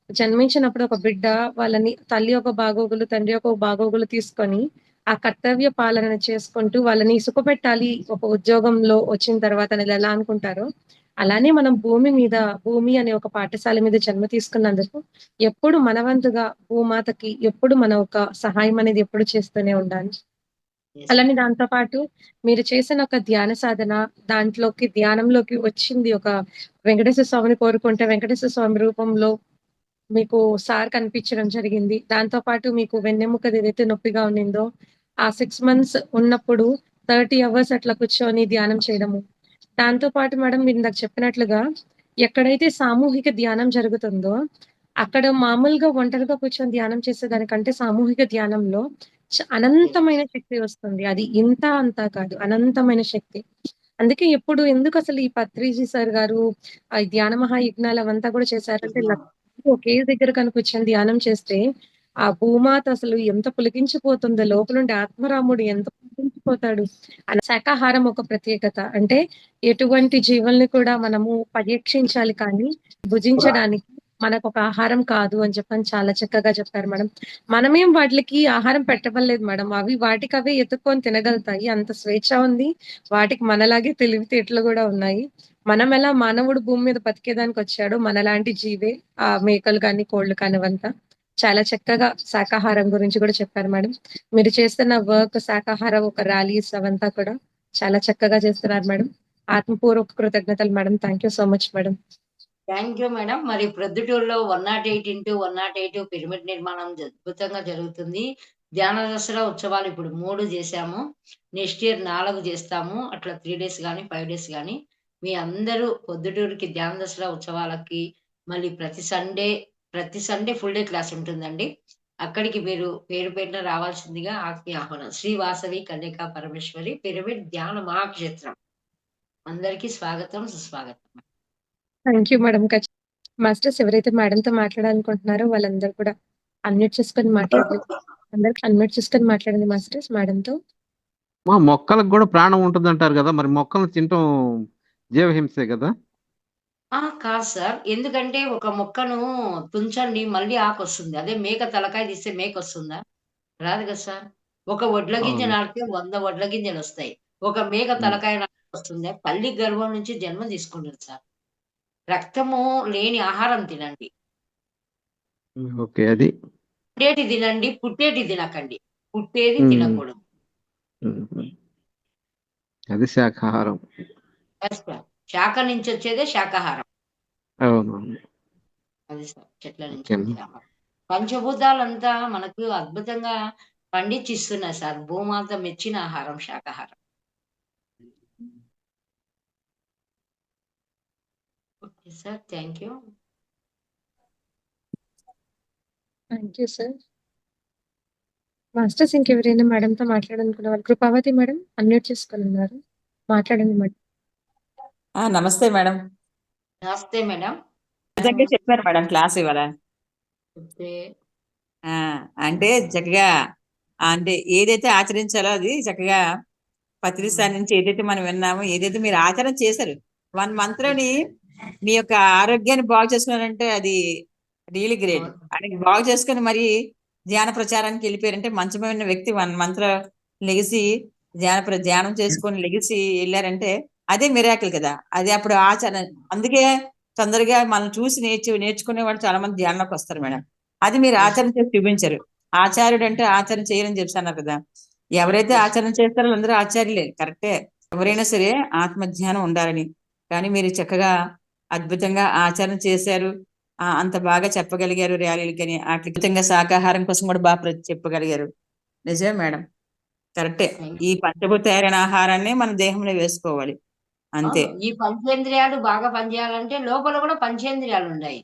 జన్మించినప్పుడు ఒక బిడ్డ వాళ్ళని తల్లి యొక్క బాగోగులు, తండ్రి యొక్క బాగోగులు తీసుకొని, ఆ కర్తవ్య పాలన చేసుకుంటూ వాళ్ళని సుఖపెట్టాలి ఒక ఉద్యోగంలో వచ్చిన తర్వాత అనేది ఎలా అనుకుంటారో, అలానే మనం భూమి మీద భూమి అనే ఒక పాఠశాల మీద జన్మ తీసుకున్నందుకు ఎప్పుడు మన వంతుగా భూమాతకి ఎప్పుడు మనం ఒక సహాయం అనేది ఎప్పుడు చేస్తూనే ఉండాలి. యెస్ అలానే మేడం. దాంతో పాటు మీరు చేసిన ఒక ధ్యాన సాధన, దాంట్లోకి ధ్యానంలోకి వచ్చింది ఒక వెంకటేశ్వర స్వామిని కోరుకుంటే వెంకటేశ్వర స్వామి రూపంలో మీకు సార్ కనిపించడం జరిగింది. దాంతో పాటు మీకు వెన్నెముకది ఏదైతే నొప్పిగా ఉన్నిందో, ఆ 6 మంత్స్ ఉన్నప్పుడు 30 అవర్స్ అట్లా కూర్చొని ధ్యానం చేయడము. దాంతో పాటు మేడం మీరిందాక చెప్పినట్లుగా ఎక్కడైతే సామూహిక ధ్యానం జరుగుతుందో, అక్కడ మామూలుగా ఒంటరిగా కూర్చొని ధ్యానం చేసేదానికంటే సామూహిక ధ్యానంలో యెస్. అనంతమైన శక్తి వస్తుంది. అది ఇంత, అంత కాదు. అనంతమైన శక్తి. అందుకే ఎప్పుడు ఎందుకసలు ఈ పత్రిజీ సార్ గారు ధ్యాన మహాయజ్ఞాలు అవంతా కూడా చేశారంటే యజ్ఞం. ఒకే దగ్గర కనుక కూర్చొని ధ్యానం చేస్తే, ఆ భూమాత అసలు ఎంత పులకించిపోతుందో, లోపల నుండి ఆత్మరాముడు ఎంత పులకించిపోతాడు. శాకాహారం ఒక ప్రత్యేకత. అంటే ఎటువంటి జీవుల్ని కూడా మనము పర్యవేక్షించాలి కానీ, భుజించడానికి మనకొక ఆహారం కాదు అని చెప్పని చాలా చక్కగా చెప్పారు మేడం. మనమేం వాటిలకి ఆహారం పెట్టమనలేదు మేడం. అవి వాటికవే ఎతుక్కొని తినగలుగుతాయి. అంత స్వేచ్ఛ ఉంది. వాటికి మనలాగే తెలివితేటలు గూడా ఉన్నాయి. మనమెలా మానవుడు భూమి మీద బతికేదానికొచ్చాడో మనలాంటి జీవే మేకలు కానీ, కోళ్ళు కానివంతా. చాలా చక్కగా శాకాహారం గురించి కూడా చెప్పారు మేడం. మీరు చేస్తున్న వర్క్ శాకాహార ఒక ర్యాలీస్ అవంతా కూడా చాలా చక్కగా చేస్తున్నారు మేడం. ఆత్మపూర్వక కృతజ్ఞతలు madam. Thank you so much madam. Thank you madam. మరి ప్రొద్దుటూరులో 108x108 పిరమిడ్ నిర్మాణం అద్భుతంగా జరుగుతుంది. ధ్యాన దసరా ఉత్సవాలు ఇప్పుడు 3 చేశాము. నెక్స్ట్ ఇయర్ 4 చేస్తాము. అట్లా 3 డేస్ గాని, 5 డేస్ గాని మీ అందరూ పొద్దుటూరుకి ధ్యాన దసరా ఉత్సవాలకి మళ్ళీ ప్రతి సండే ఫుల్ డే క్లాస్ ఉంటుందండి. అక్కడికి మీరు పేరు పేరున రావాల్సిందిగా ఆత్మీయ ఆహ్వానం. శ్రీ వాసవి కన్యకా పరమేశ్వరి పిరమిడ్ ధ్యాన మహాక్షేత్రం. అందరికీ స్వాగతం, సుస్వాగతం. Thank you madam. మాస్టర్స్ ఎవరైతే మేడంతో మాట్లాడాలనుకుంటున్నారో వాళ్ళందరూ కూడా అన్మ్యూట్ చేసుకొని మాట్లాడండి. అందరికి అన్మ్యూట్ చేసుకొని మాట్లాడండి మాస్టర్స్ మేడంతో. మొక్కలకు కూడా ప్రాణం ఉంటుందంటారు కదా, మరి మొక్కలను తినటం జీవహింసే కదా? కాదు సార్. ఎందుకంటే ఒక మొక్కను తుంచండి మళ్ళీ ఆకొస్తుంది. అదే మేక తలకాయ తీస్తే మేకొస్తుందా? రాదు కదా సార్. ఒక వడ్ల గింజ అవును. నాటితే 100 వడ్ల గింజలొస్తాయి. ఒక మేక ఉమ్. తలకాయ నాటితే వస్తుందా? తల్లి గర్భం నుంచి జన్మ తీసుకుంటుంది సార్. రక్తము లేని ఆహారం తినండి. ఓకే, అది. పుట్టేటి తినండి, పుట్టేటి తినకండి. పుట్టేది ఉమ్. తినకూడదు. ఉమ్. అది శాకాహారం. Yes sir. శాఖ నుంచి వచ్చేదే శాకాహారం. అవును. అది సార్. చెట్ల నుంచి ఓకే. వచ్చే ఆహారం. పంచభూతాలంతా మనకు అద్భుతంగా పండించిస్తున్నాయి సార్. భూమాత మెచ్చిన ఆహారం శాకాహారం. Okay sir. Thank you. Thank you sir. Masters ఇంకెవరైనా మేడంతో మాట్లాడాలనుకున్న వాళ్ళు కృపావతి మేడం అన్మ్యూట్ చేసుకొని ఉన్నారు. మాట్లాడండి మేడం. నమస్తే మేడం. నమస్తే మేడం. నిజంగా చెప్పారు మేడం క్లాస్ ఇవాళ. ఓకే. అంటే చక్కగా అంటే ఏదైతే ఆచరించాలో అది చక్కగా పత్రిసారి నుంచి ఏదైతే మనం విన్నామో, ఏదైతే మీరు ఆచరణ చేశారు 1 month లోని మీ యొక్క ఆరోగ్యాన్ని బాగు చేసుకున్నారంటే అది రియలీ గ్రేట్. అది బాగు చేసుకుని మరి ధ్యాన ప్రచారానికి వెళ్ళిపోయారంటే మంచమైన వ్యక్తి 1 month లో లెగిసి ధ్యానం చేసుకొని లెగిసి వెళ్ళారంటే అదే మిరాకిల్ కదా. అది అప్పుడు ఆచరణ. అందుకే తొందరగా మనం చూసి నేర్చుకునే వాళ్ళు చాలా మంది ధ్యానంలోకి వస్తారు మేడం. అది మీరు ఆచరణ చేసి చూపించారు. ఆచార్యుడు అంటే ఆచరణ చేయాలని చెప్పి అన్నారు కదా. ఎవరైతే ఆచరణ చేస్తారో అందరూ ఆచార్యులే, కరెక్టే. ఎవరైనా సరే ఆత్మజ్ఞానం ఉండాలని. కానీ మీరు చక్కగా అద్భుతంగా ఆచరణ చేశారు. అంత బాగా చెప్పగలిగారు ర్యాలీలకని. అద్భుతంగా శాకాహారం కోసం కూడా బాగా చెప్పగలిగారు. నిజమే మేడం, కరెక్టే. ఈ పంచభూతైన ఆహారాన్ని మన దేహంలో వేసుకోవాలి అంతే. ఈ పంచేంద్రియాలు బాగా పనిచేయాలంటే లోపల కూడా పంచేంద్రియాలు ఉన్నాయి.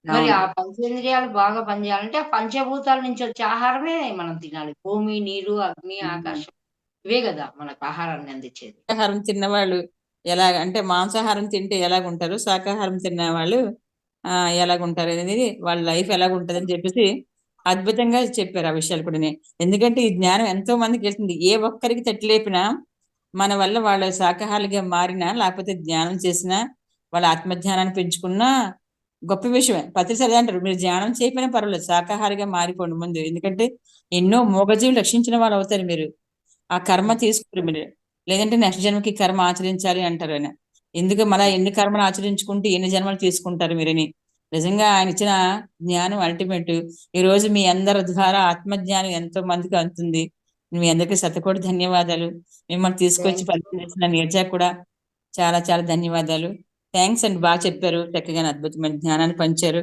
మరి ఆ పంచేంద్రియాలు బాగా పనిచేయాలంటే ఆ పంచభూతాల నుంచి వచ్చే ఆహారమే మనం తినాలి. భూమి, నీరు, అగ్ని, ఆకాశం ఇవే కదా మనకు ఆహారాన్ని అందించేది. శాకాహారం తిన్నవాళ్ళు అంటే మాంసాహారం తింటే ఎలాగుంటారు, శాకాహారం తిన్న వాళ్ళు ఎలాగుంటారు అనేది, వాళ్ళ లైఫ్ ఎలాగుంటది అని చెప్పేసి అద్భుతంగా చెప్పారు ఆ విషయాలు కూడా. ఎందుకంటే ఈ జ్ఞానం ఎంతో మందికి వెళ్తుంది. ఏ ఒక్కరికి తట్టిలేపినా మన వల్ల వాళ్ళ శాకాహారులుగా మారినా, లేకపోతే ధ్యానం చేసినా, వాళ్ళ ఆత్మజ్ఞానాన్ని పెంచుకున్నా గొప్ప విషయమే. ప్రతిసారి అంటారు మీరు ధ్యానం చేయకపోయినా పర్వాలేదు, శాకాహారిగా మారిపోండి ముందు. ఎందుకంటే ఎన్నో మూగజీవులు రక్షించిన వాళ్ళు అవుతారు మీరు. ఆ కర్మ తీసుకురు మీరు. లేదంటే నెక్స్ట్ జన్మకి కర్మ ఆచరించాలి అంటారు ఆయన. ఎందుకు మళ్ళీ ఎన్ని కర్మలు ఆచరించుకుంటూ ఎన్ని జన్మలు తీసుకుంటారు మీరని. నిజంగా ఆయన ఇచ్చిన జ్ఞానం అల్టిమేట్. ఈ రోజు మీ అందరి ద్వారా ఆత్మజ్ఞానం ఎంతో మందికి అందుతుంది. మీ అందరికీ శతకోటి ధన్యవాదాలు. మిమ్మల్ని తీసుకొచ్చి పరిచయం చేసిన నీరజ కూడా చాలా చాలా ధన్యవాదాలు. థ్యాంక్స్ అండి, బాగా చెప్పారు. చక్కగా అద్భుతమైన జ్ఞానాన్ని పంచారు.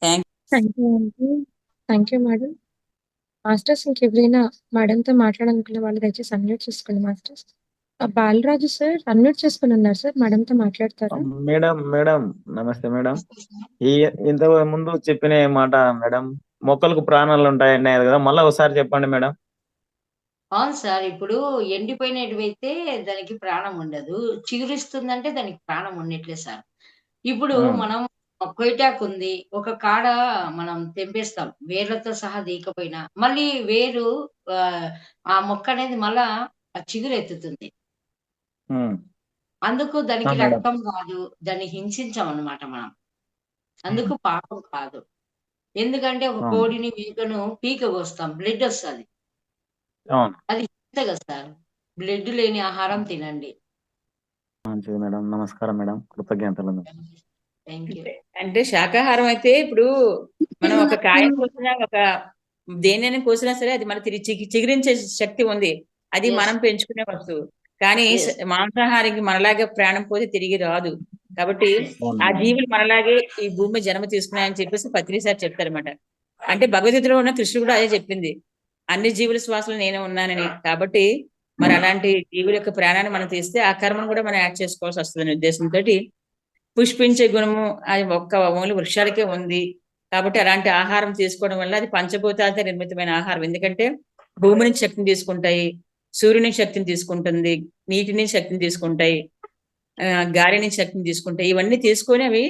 Thank you madam. మాస్టర్స్ ఇంకెవరైనా మేడంతో మాట్లాడాలనుకున్న వాళ్ళు దయచేసి అన్మ్యూట్ చేసుకోండి మాస్టర్స్. బాలరాజు సార్ అన్మ్యూట్ చేసుకుని ఉన్నారు సార్, మేడంతో మాట్లాడతారా? మేడం నమస్తే మేడం. ఈ ఇంత ముందు చెప్పిన మాట మేడం, మొక్కలకు ప్రాణాలు ఉంటాయని కదా, మళ్ళీ ఒకసారి చెప్పండి మేడం. అవును సార్. ఇప్పుడు ఎండిపోయినటివైతే దానికి ప్రాణం ఉండదు. చిగురిస్తుందంటే దానికి ప్రాణం ఉన్నట్లే సార్. ఇప్పుడు మనం కొయ్యటాకు ఉంది. ఒక కాడ మనం తెంపేస్తాం. వేర్లతో సహా తీయకపోయినా. మళ్ళీ వేరు ఆ మొక్క అనేది మళ్ళా చిగురెత్తుతుంది. అందుకు దానికి మేడం. రక్తం కాదు. దాన్ని హింసించమన్నమాట మనం. అందుకు పాపం కాదు. ఎందుకంటే ఒక అవును. కోడిని, మేకను పీక కోస్తాం. బ్లడ్ వస్తది. అవును. అది హింస కదా సార్. బ్లడ్ లేని ఆహారం తినండి. మంచిది మేడం. నమస్కారం మేడం. కృతజ్ఞతలు. Thank you. అంటే శాకాహారం అయితే ఇప్పుడు మనం ఒక కాయ కోసినా ఒక దేనైనా కోసినా సరే అది మన తిరిగి చిగురించే శక్తి ఉంది. అది Yes. మనం పెంచుకునే వస్తువు. కానీ Yes. మాంసాహారికి మనలాగే ప్రాణం పోతే తిరిగి రాదు. కాబట్టి అవును ఆ మేడం. జీవులు మనలాగే ఈ భూమి జన్మ తీసుకున్నాయని చెప్పేసి పత్రి సార్ చెప్తారన్నమాట. అంటే భగవద్గీతలో ఉన్న కృష్ణుడు కూడా అదే చెప్పింది. అన్ని జీవుల శ్వాసలు నేనే ఉన్నానని. కాబట్టి మరి అలాంటి జీవుల యొక్క ప్రాణాన్ని మనం తీస్తే ఆ కర్మను కూడా మనం యాడ్ చేసుకోవాల్సి వస్తుందనే ఉద్దేశంతో పుష్పించే గుణము అది ఓన్లీ వృక్షాలకే ఉంది. కాబట్టి అలాంటి ఆహారం తీసుకోవడం వల్ల అది పంచభూతాలతో నిర్మితమైన ఆహారం. ఎందుకంటే భూమి నుంచి శక్తిని తీసుకుంటాయి, సూర్యుని నుంచి శక్తిని తీసుకుంటుంది, నీటి నుంచి శక్తిని తీసుకుంటాయి, గాలి నుంచి శక్తిని తీసుకుంటాయి. ఇవన్నీ తీసుకొని అవి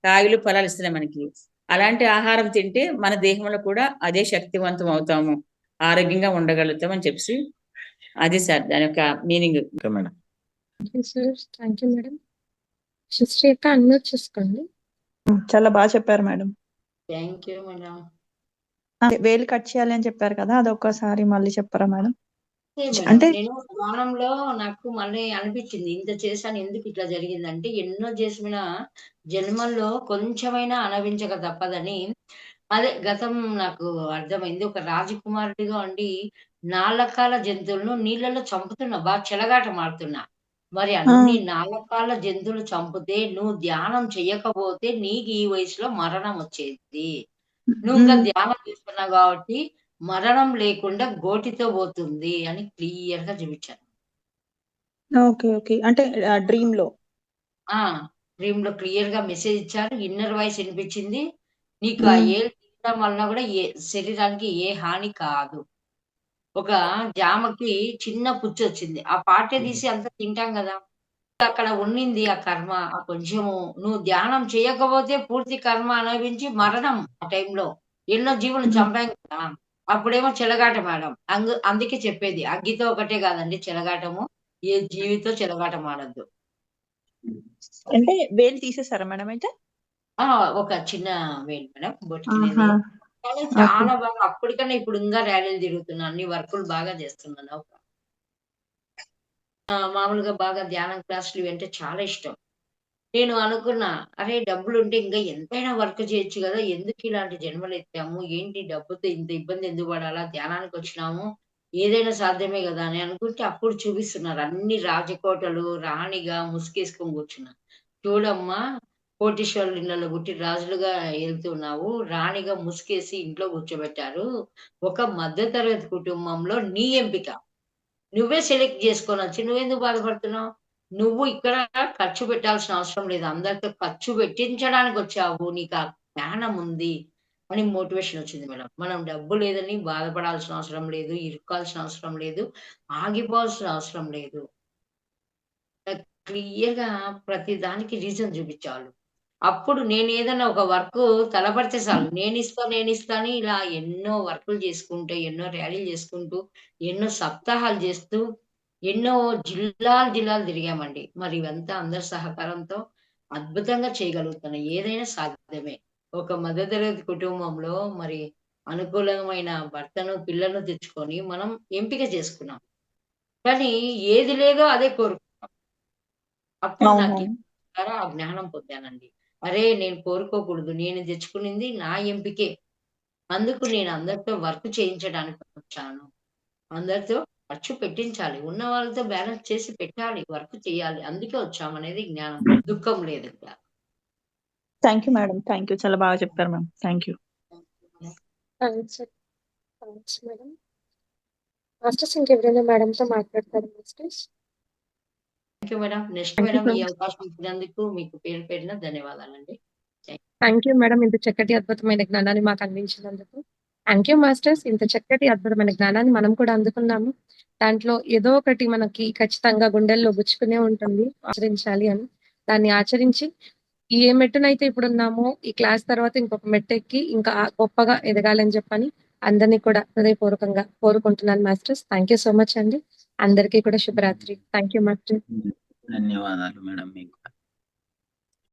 కాయలు ఫలాలు ఇస్తున్నాయి మనకి. అలాంటి ఆహారం తింటే మన దేహంలో కూడా అదే శక్తివంతం అవుతాము, ఆరోగ్యంగా ఉండగలుగుతాం అని చెప్పి అది సార్ దాని యొక్క meaning. Okay madam. Thank you madam. Sister యొక్క అన్మ్యూట్ చేసుకోండి. చాలా బాగా చెప్పారు మేడం. Thank you madam. వేలు కట్ చేయాలి అని చెప్పారు కదా, అదొక్కసారి మళ్ళీ చెప్పరా మేడం? అంటే నేను ధ్యానంలో నాకు మళ్ళీ అనిపించింది, ఇంత చేశాను ఎందుకు ఇట్లా జరిగిందంటే, ఎన్నో చేసిన జన్మల్లో కొంచెమైనా అనుభవించక తప్పదని అదే గతం నాకు అర్థమైంది. ఒక రాజకుమారుడిగా ఉండి 4 రకాల జంతువులను నీళ్ళలో చంపుతున్నా, బాగా చెలగాట మారుతున్నా. మరి అన్ని 4 రకాల జంతువులు చంపితే నువ్వు ధ్యానం చెయ్యకపోతే నీకు ఈ వయసులో మరణం వచ్చేది. నువ్వు ఇంకా ధ్యానం చేస్తున్నావు కాబట్టి మరణం లేకుండా గోటితో పోతుంది అని క్లియర్ గా చూపించాను. Okay okay. అంటే డ్రీమ్ లో డ్రీమ్ లో క్లియర్ గా మెసేజ్ ఇచ్చారు. ఇన్నర్ వాయిస్ వినిపించింది. నీకు ఆ ఏళ్ళు తీయడం వలన కూడా శరీరానికి ఏ హాని కాదు. ఒక జామకి చిన్న పుచ్చు వచ్చింది, ఆ పాటే తీసి అంతా తింటాం కదా, అక్కడ ఉండింది ఆ కర్మ. ఆ కొంచెము నువ్వు ధ్యానం చేయకపోతే పూర్తి కర్మ అనుభవించి మరణం. ఆ టైంలో ఎన్నో జీవులు చంపాం కదా. అప్పుడేమో చెలగాట మేడం. అందుకే చెప్పేది అగ్గితో ఒకటే కాదండి చెలగాటము, ఏ జీవితో చెలగాటం ఆడద్దు. అంటే వేలు తీసేసారా మేడం అయితే? ఒక చిన్న వేలు మేడం, బొట్టుకినేది. కానీ చాలా బాగా అప్పటికన్నా ఇప్పుడు ఇంకా ర్యాలీలు తిరుగుతున్నా, అన్ని వర్కులు బాగా చేస్తున్నాను. మామూలుగా బాగా ధ్యానం క్లాసులు అంటే చాలా ఇష్టం. నేను అనుకున్నా, అరే డబ్బులుంటే ఇంకా ఎంతైనా వర్క్ చేయొచ్చు కదా, ఎందుకు ఇలాంటి జన్మలు ఎత్తాము, ఏంటి డబ్బుతో ఇంత ఇబ్బంది ఎందుకు పడాలా, ధ్యానానికి వచ్చినాము, ఏదైనా సాధ్యమే కదా అని అనుకుంటే అప్పుడు చూపిస్తున్నారు అన్ని రాజకోటలు, రాణిగా ముసుగేసుకొని కూర్చున్నా. చూడమ్మా, కోటీశ్వరుల ఇళ్లలో పుట్టి రాజులుగా వెళ్తున్నావు, రాణిగా ముసుగేసి ఇంట్లో కూర్చోబెట్టారు. ఒక మధ్యతరగతి కుటుంబంలో నీ ఎంపిక, నువ్వే సెలెక్ట్ చేసుకొనొచ్చి నువ్వెందుకు బాధపడుతున్నావు? నువ్వు ఇక్కడ ఖర్చు పెట్టాల్సిన అవసరం లేదు. అందరితో ఖర్చు పెట్టించడానికి వచ్చావు. నీకు ఆ జ్ఞానం ఉంది అని మోటివేషన్ వచ్చింది మేడం. మనం డబ్బు లేదని బాధపడాల్సిన అవసరం లేదు. ఇరుక్కాల్సిన అవసరం లేదు. ఆగిపోవాల్సిన అవసరం లేదు. క్లియర్‌గా ప్రతి దానికి రీజన్ చూపించేవాళ్ళు. అప్పుడు నేనేదన్నా ఒక వర్కు తలపడితే చాలు, నేనిస్తా అని ఇలా ఎన్నో వర్కులు చేసుకుంటూ, ఎన్నో ర్యాలీలు చేసుకుంటూ, ఎన్నో సప్తాహాలు చేస్తూ, ఎన్నో జిల్లాలు తిరిగామండి. మరి ఇవంతా అందరి సహకారంతో అద్భుతంగా చేయగలుగుతున్నా. ఏదైనా సాధ్యమే. ఒక మధ్యతరగతి కుటుంబంలో మరి అనుకూలమైన భర్తను, పిల్లలను తెచ్చుకొని మనం ఎంపిక చేసుకున్నాం. కానీ ఏది లేదో అదే కోరుకుంటాం. అప్పుడు నాకు ద్వారా ఆ జ్ఞానం పొందానండి. అరే! నేను కోరుకోకూడదు. నేను తెచ్చుకునింది నా ఎంపికే. అందుకు నేను అందరితో వర్క్ చేయించడానికి వచ్చాను. అందరితో ఖర్చు పెట్టించాలి. ఉన్న వాళ్ళతో బ్యాలెన్స్ చేసి పెట్టాలి. వర్క్ చేయాలి. అందుకే వచ్చామనేది జ్ఞానం. దుఃఖం లేదింక. Thank you madam. Thank you. చాలా బాగా చెప్పారు ma'am. Thank you. Thanks madam. Masters ఇంకెవరైనా మేడంతో మాట్లాడతారు masters? Thank you madam. Next madam ఈ అవకాశం ఇచ్చినందుకు మీకు పేరు పేరున ధన్యవాదాలండి. Thank you madam. ఇంత చక్కటి అద్భుతమైన జ్ఞానాన్ని మాకు అందించినందుకు. Thank you masters. ఇంత చక్కటి అద్భుతమైన జ్ఞానాన్ని మనం కూడా అందుకున్నాము. దాంట్లో ఏదో ఒకటి మనకి ఖచ్చితంగా గుండెల్లో గుచ్చుకునే ఉంటుంది, ఆచరించాలి అని. దాన్ని ఆచరించి ఏ మెట్టునైతే ఇప్పుడున్నామో ఈ క్లాస్ తర్వాత ఇంకొక మెట్టెక్కి ఇంకా గొప్పగా ఎదగాలని చెప్పని అందరినీ కూడా హృదయపూర్వకంగా కోరుకుంటున్నాను masters. Thank you so much అండి. అందరికీ కూడా శుభరాత్రి. Thank you master. ధన్యవాదాలు మేడం మీకు.